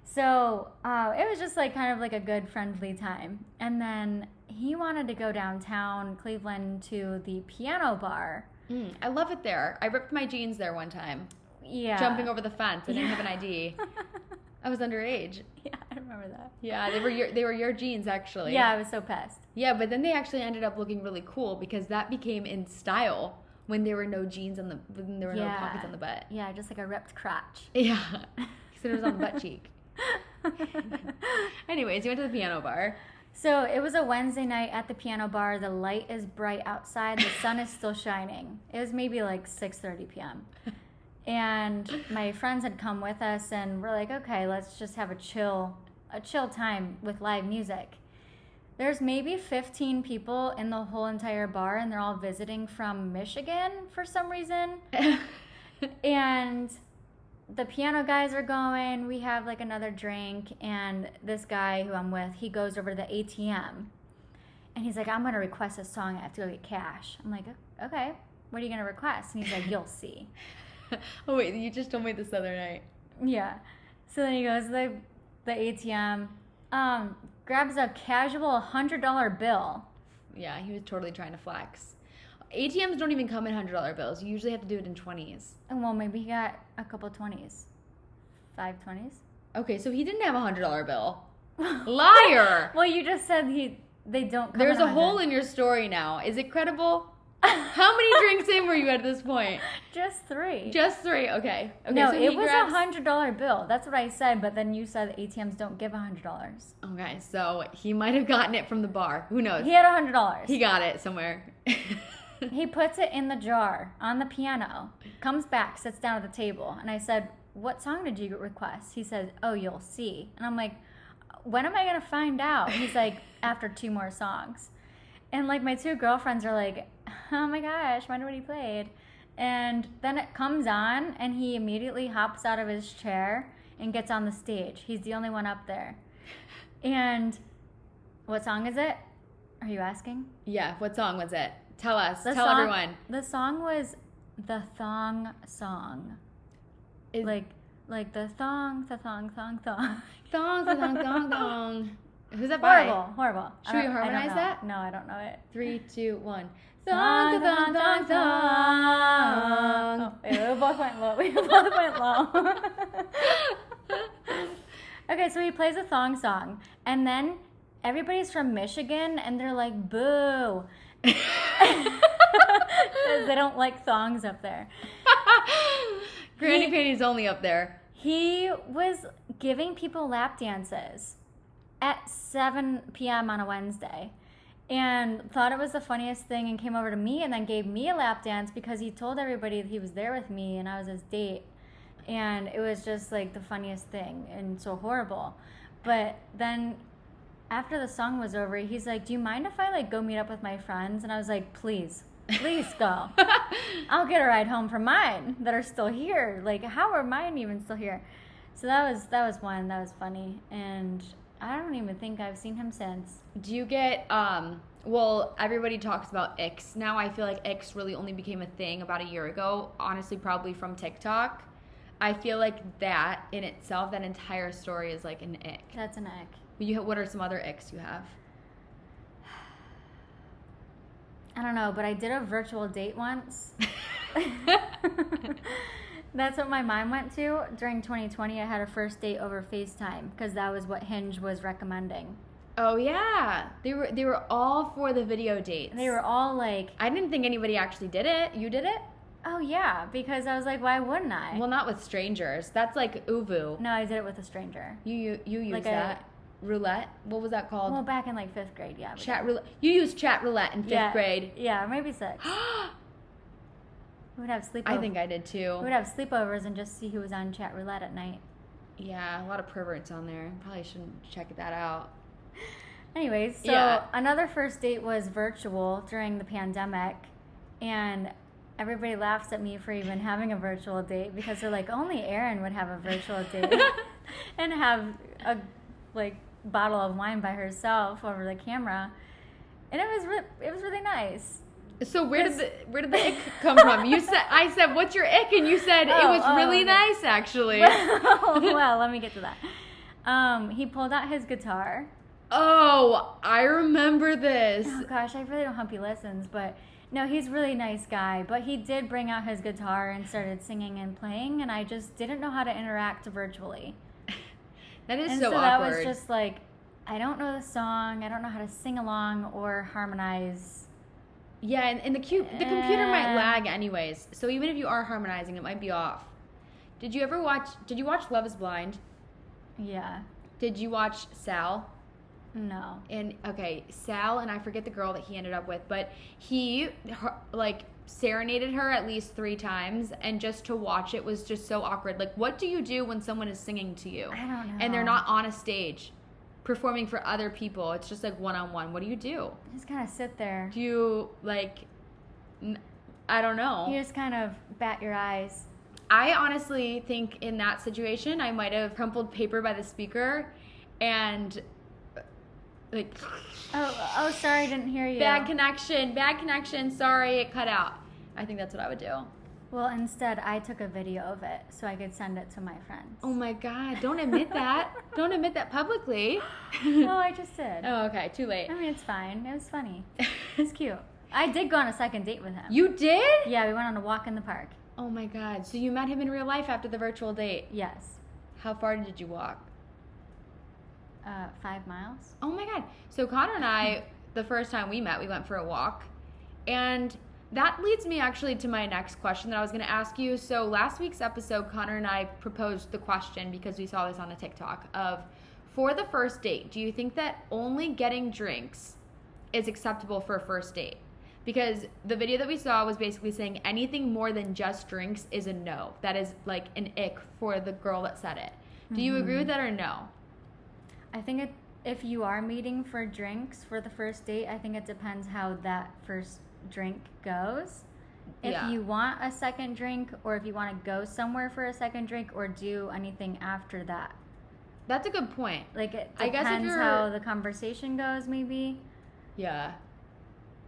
So it was just like kind of like a good friendly time. And then he wanted to go downtown Cleveland to the piano bar. I love it there. I ripped my jeans there one time. Yeah. Jumping over the fence. I didn't have an ID. I was underage. Yeah, I remember that. Yeah, they were your jeans, actually. Yeah, I was so pissed. Yeah, but then they actually ended up looking really cool because that became in style when there were no jeans when there were no pockets on the butt. Yeah, just like a ripped crotch. Yeah, because it was on the butt cheek. Anyways, you went to the piano bar. So it was a Wednesday night at the piano bar. The light is bright outside. The sun is still shining. It was maybe like 6:30 p.m. And my friends had come with us, and we're like, okay, let's just have a chill time with live music. There's maybe 15 people in the whole entire bar, and they're all visiting from Michigan for some reason. And the piano guys are going. We have like another drink, and this guy who I'm with, he goes over to the ATM, and he's like, I'm gonna request a song. I have to go get cash. I'm like, okay, what are you gonna request? And he's like, you'll see. Oh wait, you just told me this other night. Yeah. So then he goes to the ATM, grabs a casual $100 bill. Yeah, he was totally trying to flex. ATMs don't even come in $100 bills. You usually have to do it in 20s. And well, maybe he got a couple 20s. 5 20s. Okay, so he didn't have a $100 bill. Liar! Well, you just said they don't come There's in a hole in your story now. Is it credible? How many drinks in were you at this point? Just 3. Just 3, okay. No, so it was a $100 bill. That's what I said, but then you said ATMs don't give $100. Okay, so he might have gotten it from the bar. Who knows? He had $100. He got it somewhere. He puts it in the jar on the piano, comes back, sits down at the table, and I said, what song did you request? He said, oh, you'll see. And I'm like, when am I going to find out? He's like, after 2 more songs. And like my 2 girlfriends are like, oh my gosh, wonder what he played. And then it comes on, and he immediately hops out of his chair and gets on the stage. He's the only one up there. And what song is it? Are you asking? Yeah, what song was it? Tell us. Tell everyone. The song was the Thong Song. Like the thong. Thong, thong. Who's that by? Horrible. Should we harmonize that? No, I don't know it. 3, 2, 1. Thong. Oh, yeah, we both went low. Okay, so he plays a thong song, and then everybody's from Michigan, and they're like, boo. Because they don't like thongs up there. Granny Panties only up there. He was giving people lap dances at 7 p.m. on a Wednesday, and thought it was the funniest thing, and came over to me and then gave me a lap dance because he told everybody that he was there with me and I was his date, and it was just like the funniest thing and so horrible. But then after the song was over, he's like, do you mind if I like go meet up with my friends? And I was like, please go. I'll get a ride home for mine that are still here. Like, how are mine even still here? So that was one that was funny, and I don't even think I've seen him since. Do you get well, everybody talks about icks now. I feel like icks really only became a thing about a year ago, honestly, probably from TikTok. I feel like that in itself, that entire story is like an ick. That's an ick. What are some other icks you have? I don't know, but I did a virtual date once. That's what my mom went to during 2020. I had a first date over FaceTime because that was what Hinge was recommending. Oh yeah, they were all for the video dates. They were all like, I didn't think anybody actually did it. You did it? Oh yeah, because I was like, why wouldn't I? Well, not with strangers. That's like uvu. No, I did it with a stranger. You use that. roulette? What was that called? Well, back in like 5th grade, yeah. Chat roulette. You used chat roulette in 5th grade. Yeah, maybe 6th. We would have sleepovers. I think I did too. We would have sleepovers and just see who was on chat roulette at night. Yeah, a lot of perverts on there. Probably shouldn't check that out. Anyways, so another first date was virtual during the pandemic, and everybody laughs at me for even having a virtual date because they're like, only Erin would have a virtual date and have a bottle of wine by herself over the camera, and it was really nice. So where did the ick come from? I said, what's your ick? And you said it was really nice, actually. Well, let me get to that. He pulled out his guitar. Oh, I remember this. Oh gosh, I really don't hope he listens, but no, he's a really nice guy. But he did bring out his guitar and started singing and playing, and I just didn't know how to interact virtually. That is and so so awkward. That was just like, I don't know the song, I don't know how to sing along or harmonize. Yeah, and the computer might lag anyways. So even if you are harmonizing, it might be off. Did you watch Love is Blind? Yeah. Did you watch Sal? No. And okay, Sal, and I forget the girl that he ended up with, but he serenaded her at least 3 times, and just to watch it was just so awkward. Like, what do you do when someone is singing to you? I don't know. And they're not on a stage performing for other people. It's just like one-on-one. What do you do? Just kind of sit there. Do you I don't know. You just kind of bat your eyes. I honestly think in that situation, I might have crumpled paper by the speaker and Oh, sorry, didn't hear you. Bad connection, sorry, it cut out. I think that's what I would do. Well, instead, I took a video of it so I could send it to my friends. Oh my God, don't admit that. Don't admit that publicly. No, I just did. Oh, okay, too late. I mean, it's fine. It was funny. It's cute. I did go on a second date with him. You did? Yeah, we went on a walk in the park. Oh my God, so you met him in real life after the virtual date? Yes. How far did you walk? 5 miles. Oh my God. So Connor and I, the first time we met, we went for a walk. And that leads me actually to my next question that I was going to ask you. So last week's episode, Connor and I proposed the question because we saw this on a TikTok of, for the first date, do you think that only getting drinks is acceptable for a first date? Because the video that we saw was basically saying anything more than just drinks is a no. That is like an ick for the girl that said it. Do you agree with that or no? I think if you are meeting for drinks for the first date, I think it depends how that first drink goes. If you want a second drink, or if you want to go somewhere for a second drink, or do anything after that. That's a good point. Like, it depends how the conversation goes, maybe. Yeah.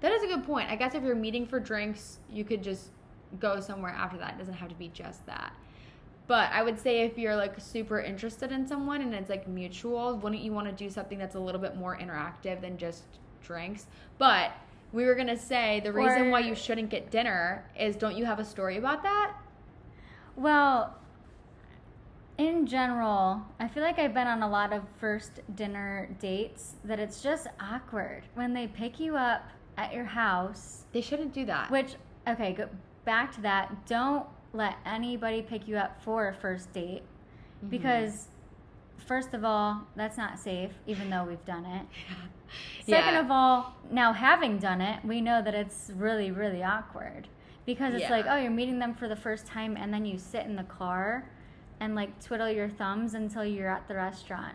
That is a good point. I guess if you're meeting for drinks, you could just go somewhere after that. It doesn't have to be just that. But I would say if you're super interested in someone and it's mutual, wouldn't you want to do something that's a little bit more interactive than just drinks? But we were going to say the reason why you shouldn't get dinner is, don't you have a story about that? Well, in general, I feel like I've been on a lot of first dinner dates that it's just awkward when they pick you up at your house. They shouldn't do that. Which, okay, go back to that. Don't let anybody pick you up for a first date, because first of all, that's not safe, even though we've done it. Second of all, now having done it, we know that it's really, really awkward, because it's like, oh, you're meeting them for the first time, and then you sit in the car and twiddle your thumbs until you're at the restaurant.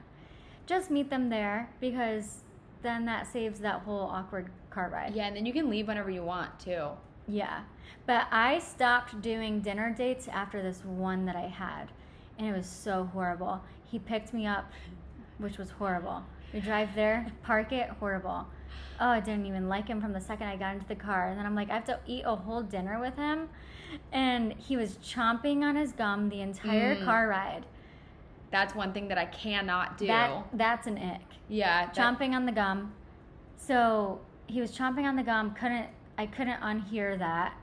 Just meet them there, because then that saves that whole awkward car ride. Yeah, and then you can leave whenever you want too. Yeah, but I stopped doing dinner dates after this one that I had, and it was so horrible. He picked me up, which was horrible. We drive there, park it, horrible. Oh, I didn't even like him from the second I got into the car. And then I'm like, I have to eat a whole dinner with him, and he was chomping on his gum the entire car ride. That's one thing that I cannot do. That's an ick. Yeah. Chomping on the gum. So he was chomping on the gum, I couldn't unhear that.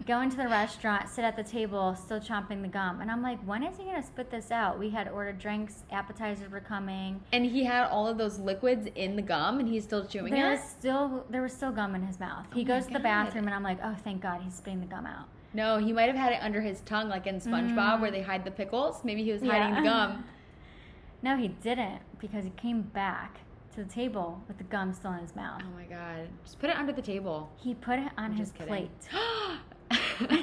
Go into the restaurant, sit at the table, still chomping the gum. And I'm like, when is he going to spit this out? We had ordered drinks, appetizers were coming. And he had all of those liquids in the gum, and he's still chewing it? There was still gum in his mouth. He goes to the bathroom, and I'm like, oh, thank God, he's spitting the gum out. No, he might have had it under his tongue, like in SpongeBob, where they hide the pickles. Maybe he was hiding the gum. No, he didn't, because he came back to the table with the gum still in his mouth. Oh my God. Just put it under the table. He put it on his plate. Do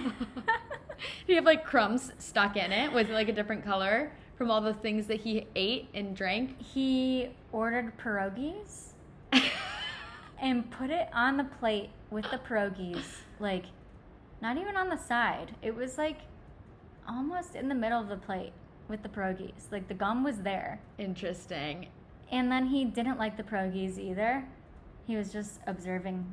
you have like crumbs stuck in it? Was it like a different color from all the things that he ate and drank? He ordered pierogies and put it on the plate with the pierogies. Like, not even on the side. It was like almost in the middle of the plate with the pierogies. Like, the gum was there. Interesting. And then he didn't like the pierogies either. He was just observing.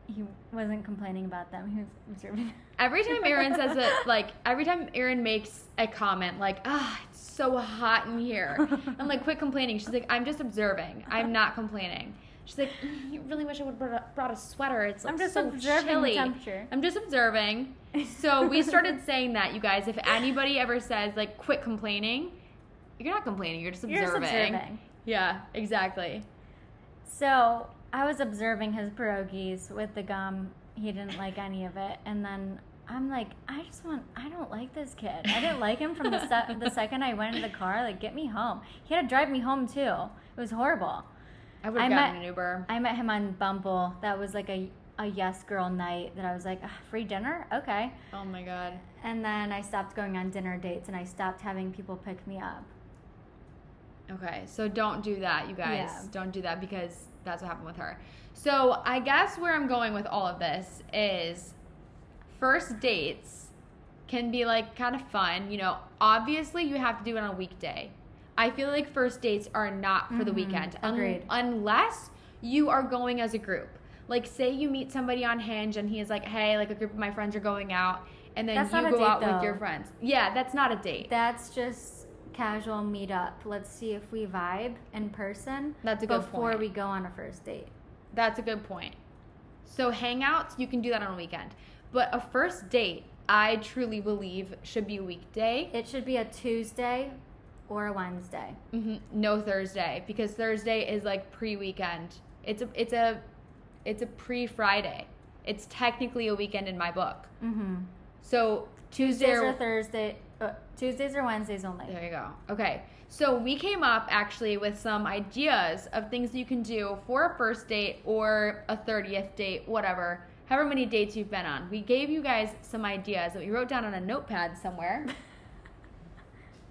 He wasn't complaining about them. He was observing. Every time Erin says it, like, every time Erin makes a comment, like, it's so hot in here. I'm like, quit complaining. She's like, I'm just observing. I'm not complaining. She's like, you really wish I would have brought a sweater. It's like, I'm just so observing chilly. the temperature. I'm just observing. So we started saying that, you guys. If anybody ever says, like, quit complaining, you're not complaining. You're just observing. You're just observing. Yeah, exactly. So I was observing his pierogies with the gum. He didn't like any of it. And then I'm like, I don't like this kid. I didn't like him from the second I went into the car. Like, get me home. He had to drive me home, too. It was horrible. I would have gotten an Uber. I met him on Bumble. That was like a yes girl night that I was like, free dinner? Okay. Oh, my God. And then I stopped going on dinner dates, and I stopped having people pick me up. Okay, so don't do that, you guys. Yeah. Don't do that, because that's what happened with her. So I guess where I'm going with all of this is first dates can be like kind of fun. You know, obviously you have to do it on a weekday. I feel like first dates are not for the weekend. Agreed. Unless you are going as a group. Like, say you meet somebody on Hinge and he is like, hey, like a group of my friends are going out, and then That's you not a go date, out with though. your friends. Yeah, that's not a date. That's just casual meetup. Let's see if we vibe in person. That's a good before point. we go on a first date. That's a good point. So hangouts, you can do that on a weekend. But a first date, I truly believe, should be a weekday. It should be a Tuesday or a Wednesday. No Thursday, because Thursday is like pre-weekend. It's a pre-Friday. It's technically a weekend in my book. So Tuesdays or Thursday. Tuesdays or Wednesdays only. There you go. Okay. So we came up actually with some ideas of things that you can do for a first date or a 30th date, whatever, however many dates you've been on. We gave you guys some ideas that we wrote down on a notepad somewhere.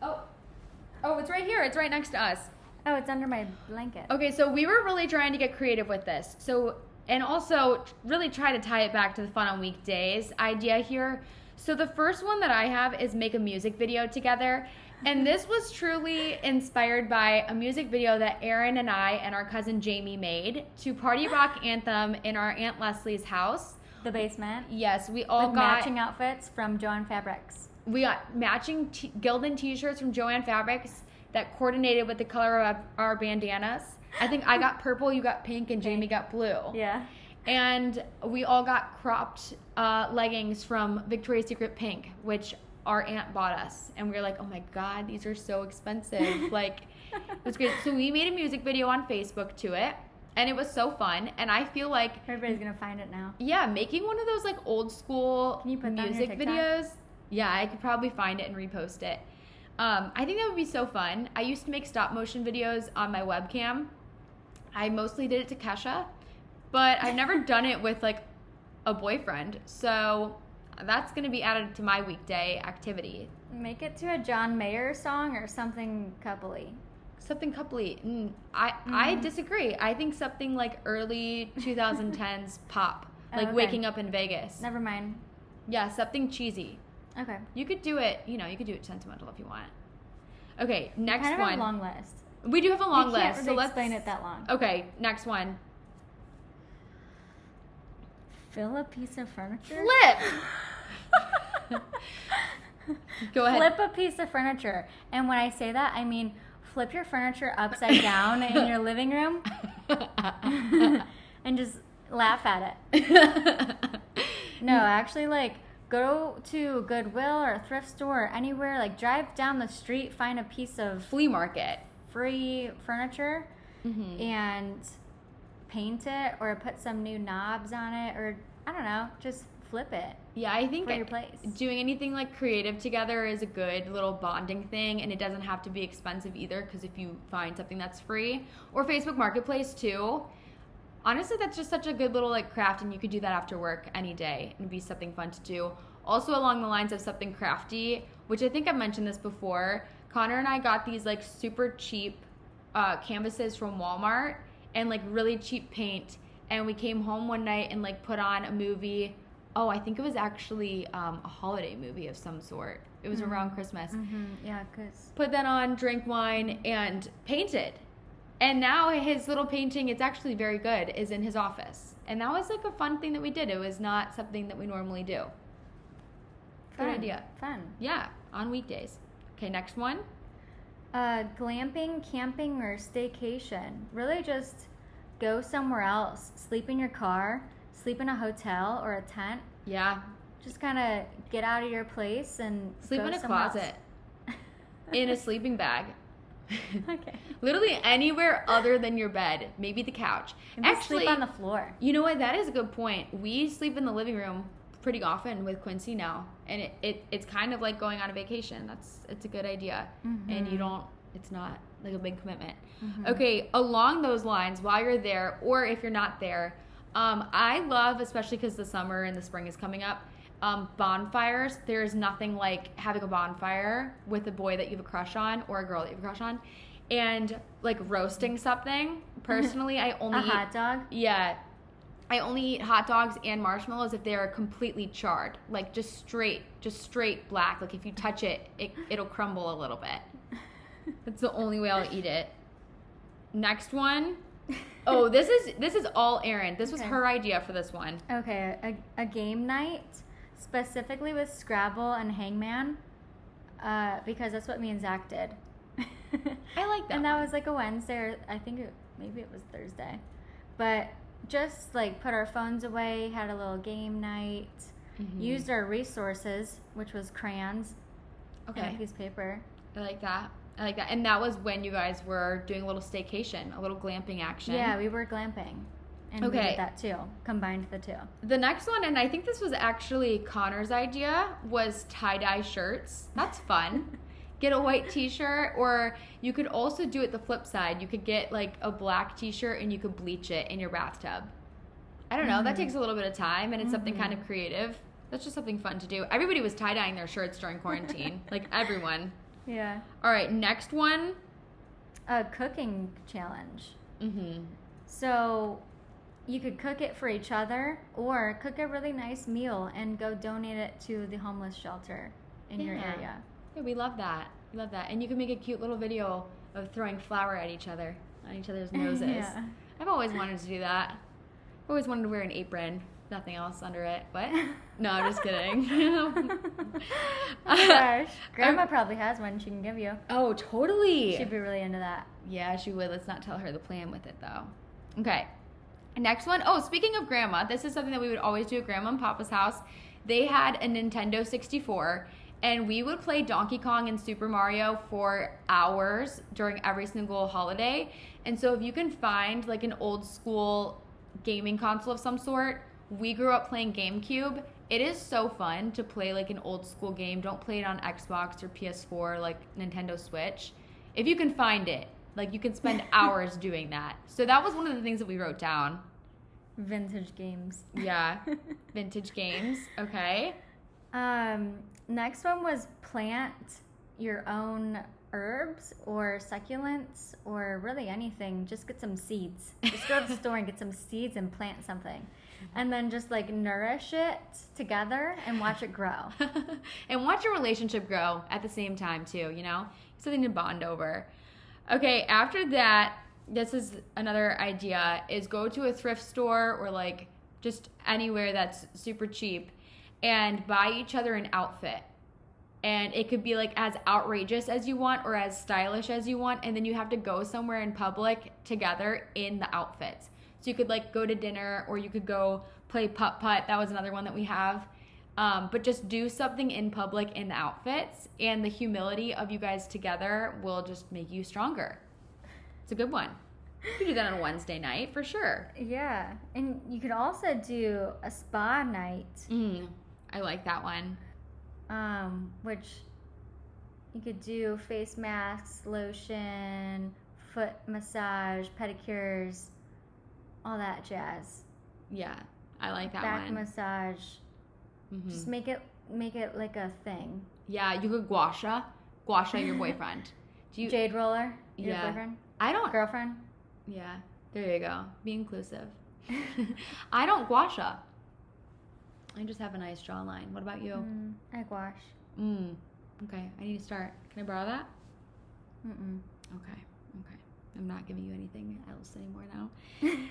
Oh, it's right here. It's right next to us. Oh, it's under my blanket. Okay, so we were really trying to get creative with this. So, and also really try to tie it back to the fun on weekdays idea here. So the first one that I have is make a music video together. And this was truly inspired by a music video that Erin and I and our cousin Jamie made to Party Rock Anthem in our Aunt Leslie's house. The basement. Yes, we all with got matching outfits from Joann Fabrics. We got matching Gildan t-shirts from Joann Fabrics that coordinated with the color of our bandanas. I think I got purple, you got pink, and Jamie got blue. Yeah. And we all got cropped leggings from Victoria's Secret Pink, which our aunt bought us. And we were like, oh my God, these are so expensive. Like, it was great. So we made a music video on Facebook to it. And it was so fun. And I feel like everybody's going to find it now. Yeah, making one of those like old school Can you put music that on your videos. Yeah, I could probably find it and repost it. I think that would be so fun. I used to make stop motion videos on my webcam. I mostly did it to Kesha, but I've never done it with like a boyfriend. So that's going to be added to my weekday activity. Make it to a John Mayer song or something coupley. Something coupley. I disagree. I think something like early 2010s pop, like Waking Up in Vegas. Never mind. Yeah, something cheesy. Okay. You could do it, you could do it sentimental if you want. Okay, next kind of one. Have a long list. We do have a long list. list. So let's explain it that long. Okay, next one. Fill a piece of furniture? Flip! Go ahead. Flip a piece of furniture. And when I say that, I mean flip your furniture upside down in your living room and just laugh at it. No, actually, like, go to Goodwill or a thrift store or anywhere, like drive down the street, find a piece of flea market free furniture and paint it or put some new knobs on it, or I don't know, just flip it. Yeah, I think for your place. Doing anything like creative together is a good little bonding thing, and it doesn't have to be expensive either, because if you find something that's free, or Facebook Marketplace too, honestly, that's just such a good little like craft, and you could do that after work any day and be something fun to do. Also, along the lines of something crafty, which I think I've mentioned this before, Connor and I got these like super cheap canvases from Walmart and like really cheap paint, and we came home one night and like put on a movie. Oh, I think it was actually a holiday movie of some sort. It was around Christmas. Yeah, because... Put that on, drank wine, and painted. And now his little painting, it's actually very good, is in his office. And that was like a fun thing that we did. It was not something that we normally do. Fun. Good idea. Fun. Yeah, on weekdays. Okay, next one. Glamping, camping, or staycation. Really just go somewhere else. Sleep in your car. Sleep in a hotel or a tent. Yeah. Just kind of get out of your place and sleep go in a somewhere closet. else. In a sleeping bag. Okay. Literally anywhere other than your bed. Maybe the couch. Maybe actually, sleep on the floor. You know what? That is a good point. We sleep in the living room pretty often with Quincy now, and it's kind of like going on a vacation. It's a good idea, and it's not like a big commitment. Okay, along those lines, while you're there, or if you're not there, I love, especially because the summer and the spring is coming up, bonfires. There's nothing like having a bonfire with a boy that you have a crush on or a girl that you have a crush on, and like roasting something. Personally, I only eat hot dog. Yeah, I only eat hot dogs and marshmallows if they are completely charred, like just straight black. Like if you touch it, it'll crumble a little bit. That's the only way I'll eat it. Next one. Oh, this is all Erin. This was her idea for this one. Okay, a game night, specifically with Scrabble and Hangman, because that's what me and Zach did. I like that. And that was like a Wednesday, or I think maybe it was Thursday. But just like put our phones away, had a little game night, used our resources, which was crayons and a piece of paper. I like that. And that was when you guys were doing a little staycation, a little glamping action. Yeah, we were glamping. And we did that too. Combined the two. The next one, and I think this was actually Connor's idea, was tie-dye shirts. That's fun. Get a white t-shirt, or you could also do it the flip side. You could get like a black t-shirt and you could bleach it in your bathtub. I don't know. That takes a little bit of time, and it's something kind of creative. That's just something fun to do. Everybody was tie-dyeing their shirts during quarantine. Like everyone. Yeah. All right, next one. A cooking challenge. So you could cook it for each other, or cook a really nice meal and go donate it to the homeless shelter in your area. Yeah, we love that. We love that. And you can make a cute little video of throwing flour at each other, on each other's noses. Yeah. I've always wanted to do that. I've always wanted to wear an apron. Nothing else under it, but no, I'm just kidding. Oh gosh, Grandma probably has one she can give you. Oh, totally. She'd be really into that. Yeah, she would. Let's not tell her the plan with it, though. Okay, next one. Oh, speaking of Grandma, this is something that we would always do at Grandma and Papa's house. They had a Nintendo 64, and we would play Donkey Kong and Super Mario for hours during every single holiday. And so if you can find like an old school gaming console of some sort, we grew up playing GameCube. It is so fun to play like an old school game. Don't play it on Xbox or PS4, like Nintendo Switch. If you can find it, like you can spend hours doing that. So that was one of the things that we wrote down. Vintage games. Yeah, vintage games. Okay. Next one was plant your own herbs or succulents or really anything. Just get some seeds. Just go to the store and get some seeds and plant something. And then just like nourish it together and watch it grow. And watch your relationship grow at the same time too, you know? Something to bond over. Okay, after that, this is another idea, is go to a thrift store or like just anywhere that's super cheap and buy each other an outfit. And it could be like as outrageous as you want or as stylish as you want, and then you have to go somewhere in public together in the outfits. So you could like go to dinner, or you could go play putt-putt. That was another one that we have. But just do something in public in the outfits, and the humility of you guys together will just make you stronger. It's a good one. You could do that on a Wednesday night for sure. Yeah. And you could also do a spa night. I like that one. Which you could do face masks, lotion, foot massage, pedicures, all that jazz. Yeah, I like that Back one. massage. Just make it like a thing. Yeah, you could gua sha your boyfriend. Jade roller, your boyfriend? I don't. Girlfriend? Yeah, there you go. Be inclusive. I don't gua sha. I just have a nice jawline. What about you? I gouache. Okay, I need to start. Can I borrow that? Okay. I'm not giving you anything else anymore now.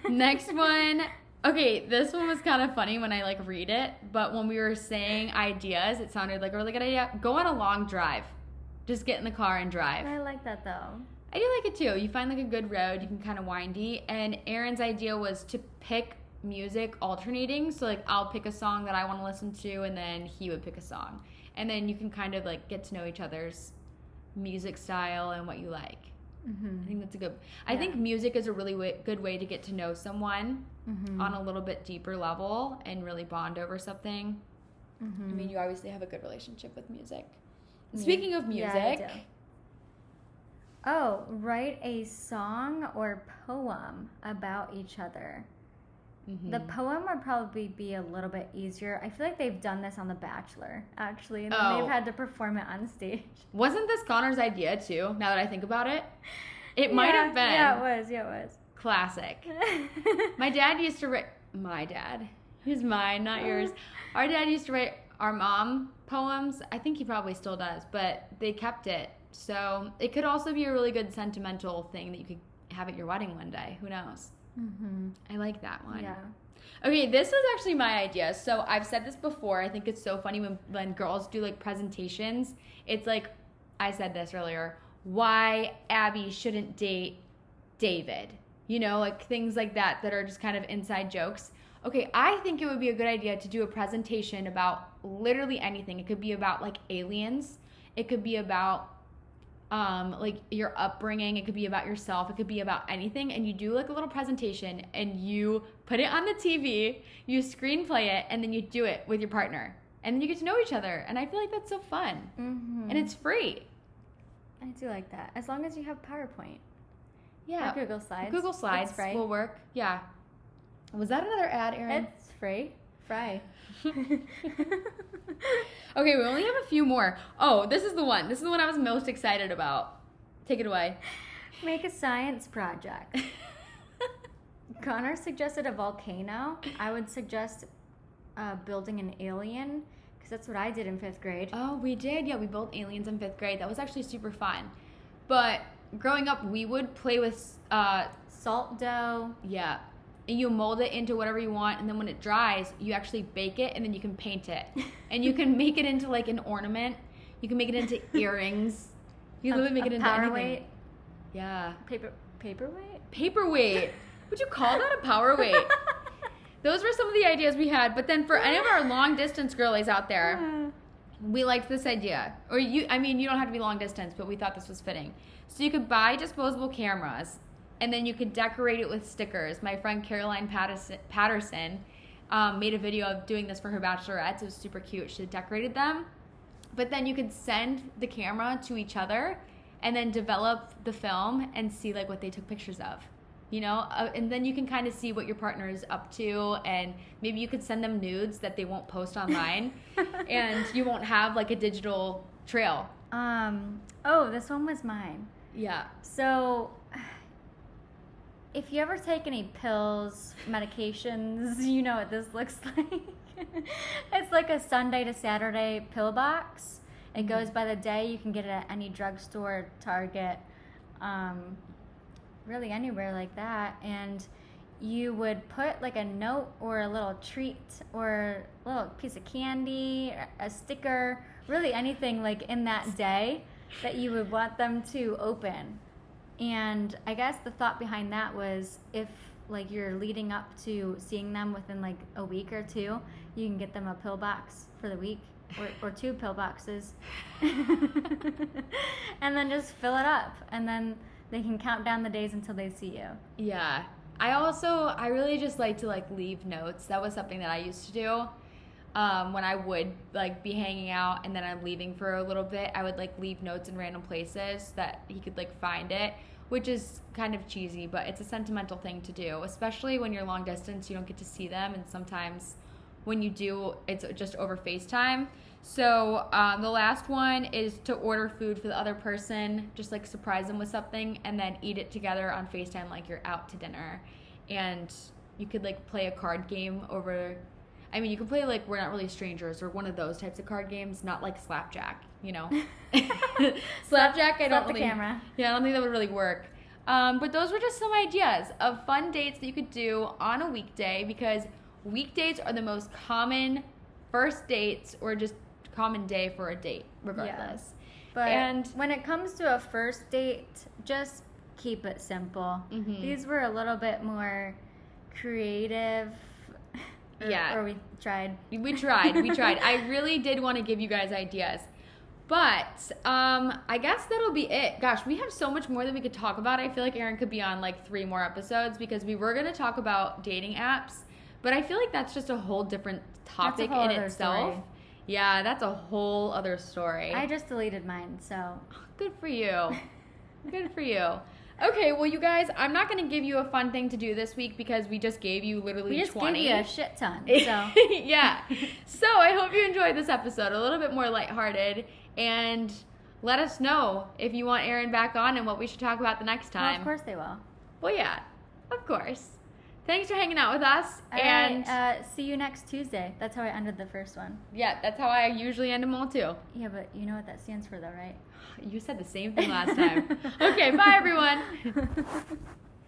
Next one. Okay, this one was kind of funny when I read it, but when we were saying ideas, it sounded like a really good idea. Go on a long drive. Just get in the car and drive. I like that though. I do like it too. You find a good road, you can kind of windy, and Erin's idea was to pick music alternating. So I'll pick a song that I want to listen to, and then he would pick a song. And then you can kind of get to know each other's music style and what you like. I think that's a good. I think music is a really good way to get to know someone on a little bit deeper level and really bond over something. I mean, you obviously have a good relationship with music. Speaking of music, yeah, I do. Write a song or poem about each other. The poem would probably be a little bit easier. I feel like they've done this on The Bachelor, actually, and then they've had to perform it on stage. Wasn't this Connor's idea, too, now that I think about it? It might have been. Yeah, it was. Classic. My dad used to write... My dad. He's mine, not yours. Our dad used to write our mom poems. I think he probably still does, but they kept it. So it could also be a really good sentimental thing that you could have at your wedding one day. Who knows? I like that one. Yeah. Okay, this was actually my idea. So I've said this before. I think it's so funny when girls do presentations. It's I said this earlier. Why Abby shouldn't date David. Things like that are just kind of inside jokes. Okay, I think it would be a good idea to do a presentation about literally anything. It could be about aliens. It could be about your upbringing. It could be about yourself. It could be about anything, and you do a little presentation and you put it on the TV, you screenplay it, and then you do it with your partner, and then you get to know each other. And I feel like that's so fun. And it's free. I do like that, as long as you have PowerPoint. Yeah, or Google Slides. Google Slides will work. Yeah. Was that another ad, Erin? It's free. Fry. Okay, we only have a few more. Oh, this is the one. This is the one I was most excited about. Take it away. Make a science project. Connor suggested a volcano. I would suggest building an alien, because that's what I did in 5th grade. Oh, we did? Yeah, we built aliens in 5th grade. That was actually super fun. But growing up, we would play with... salt dough. Yeah. And you mold it into whatever you want, and then when it dries, you actually bake it, and then you can paint it. And you can make it into an ornament. You can make it into earrings. You can literally make it into anything. Paperweight. Yeah. Paperweight? Paperweight. Would you call that a paperweight? Those were some of the ideas we had. But then for any of our long distance girlies out there, we liked this idea. Or you don't have to be long distance, but we thought this was fitting. So you could buy disposable cameras, and then you could decorate it with stickers. My friend Caroline Patterson made a video of doing this for her bachelorettes. It was super cute. She decorated them. But then you could send the camera to each other and then develop the film and see what they took pictures of. And then you can kind of see what your partner is up to, and maybe you could send them nudes that they won't post online, and you won't have a digital trail. This one was mine. Yeah. So, if you ever take any pills, medications, you know what this looks like. It's like a Sunday to Saturday pill box. It goes by the day. You can get it at any drugstore, Target, really anywhere like that. And you would put a note or a little treat or a little piece of candy, a sticker, really anything in that day that you would want them to open. And I guess the thought behind that was, if you're leading up to seeing them within a week or two, you can get them a pill box for the week, or 2 pill boxes, and then just fill it up, and then they can count down the days until they see you. Yeah. I really just like to like leave notes. That was something that I used to do. When I would like be hanging out and then I'm leaving for a little bit, I would like leave notes in random places that he could like find it, which is kind of cheesy, but it's a sentimental thing to do, especially when you're long distance, you don't get to see them, and sometimes when you do, it's just over FaceTime. So the last one is to order food for the other person, just like surprise them with something, and then eat it together on FaceTime like you're out to dinner. And you could like play a card game over, I mean, you can play like We're Not Really Strangers or one of those types of card games, not like Slapjack, you know. Slapjack, I don't the think, camera. Yeah, I don't think that would really work. But those were just some ideas of fun dates that you could do on a weekday, because weekdays are the most common first dates or just common day for a date, regardless. Yeah. But when it comes to a first date, just keep it simple. Mm-hmm. These were a little bit more creative. Or we tried. We tried. I really did want to give you guys ideas. But I guess that'll be it. Gosh, we have so much more that we could talk about. I feel like Erin could be on like 3 more episodes, because we were going to talk about dating apps. But I feel like that's just a whole different topic in itself. Story. Yeah, that's a whole other story. I just deleted mine, so. Good for you. Good for you. Okay, well, you guys, I'm not going to give you a fun thing to do this week because we just gave you literally 20. We just gave you a shit ton, so. Yeah. So I hope you enjoyed this episode, a little bit more lighthearted, and let us know if you want Erin back on and what we should talk about the next time. Well, of course they will. Well, yeah, of course. Thanks for hanging out with us. And see you next Tuesday. That's how I ended the first one. Yeah, that's how I usually end them all too. Yeah, but you know what that stands for though, right? You said the same thing last time. Okay, bye everyone.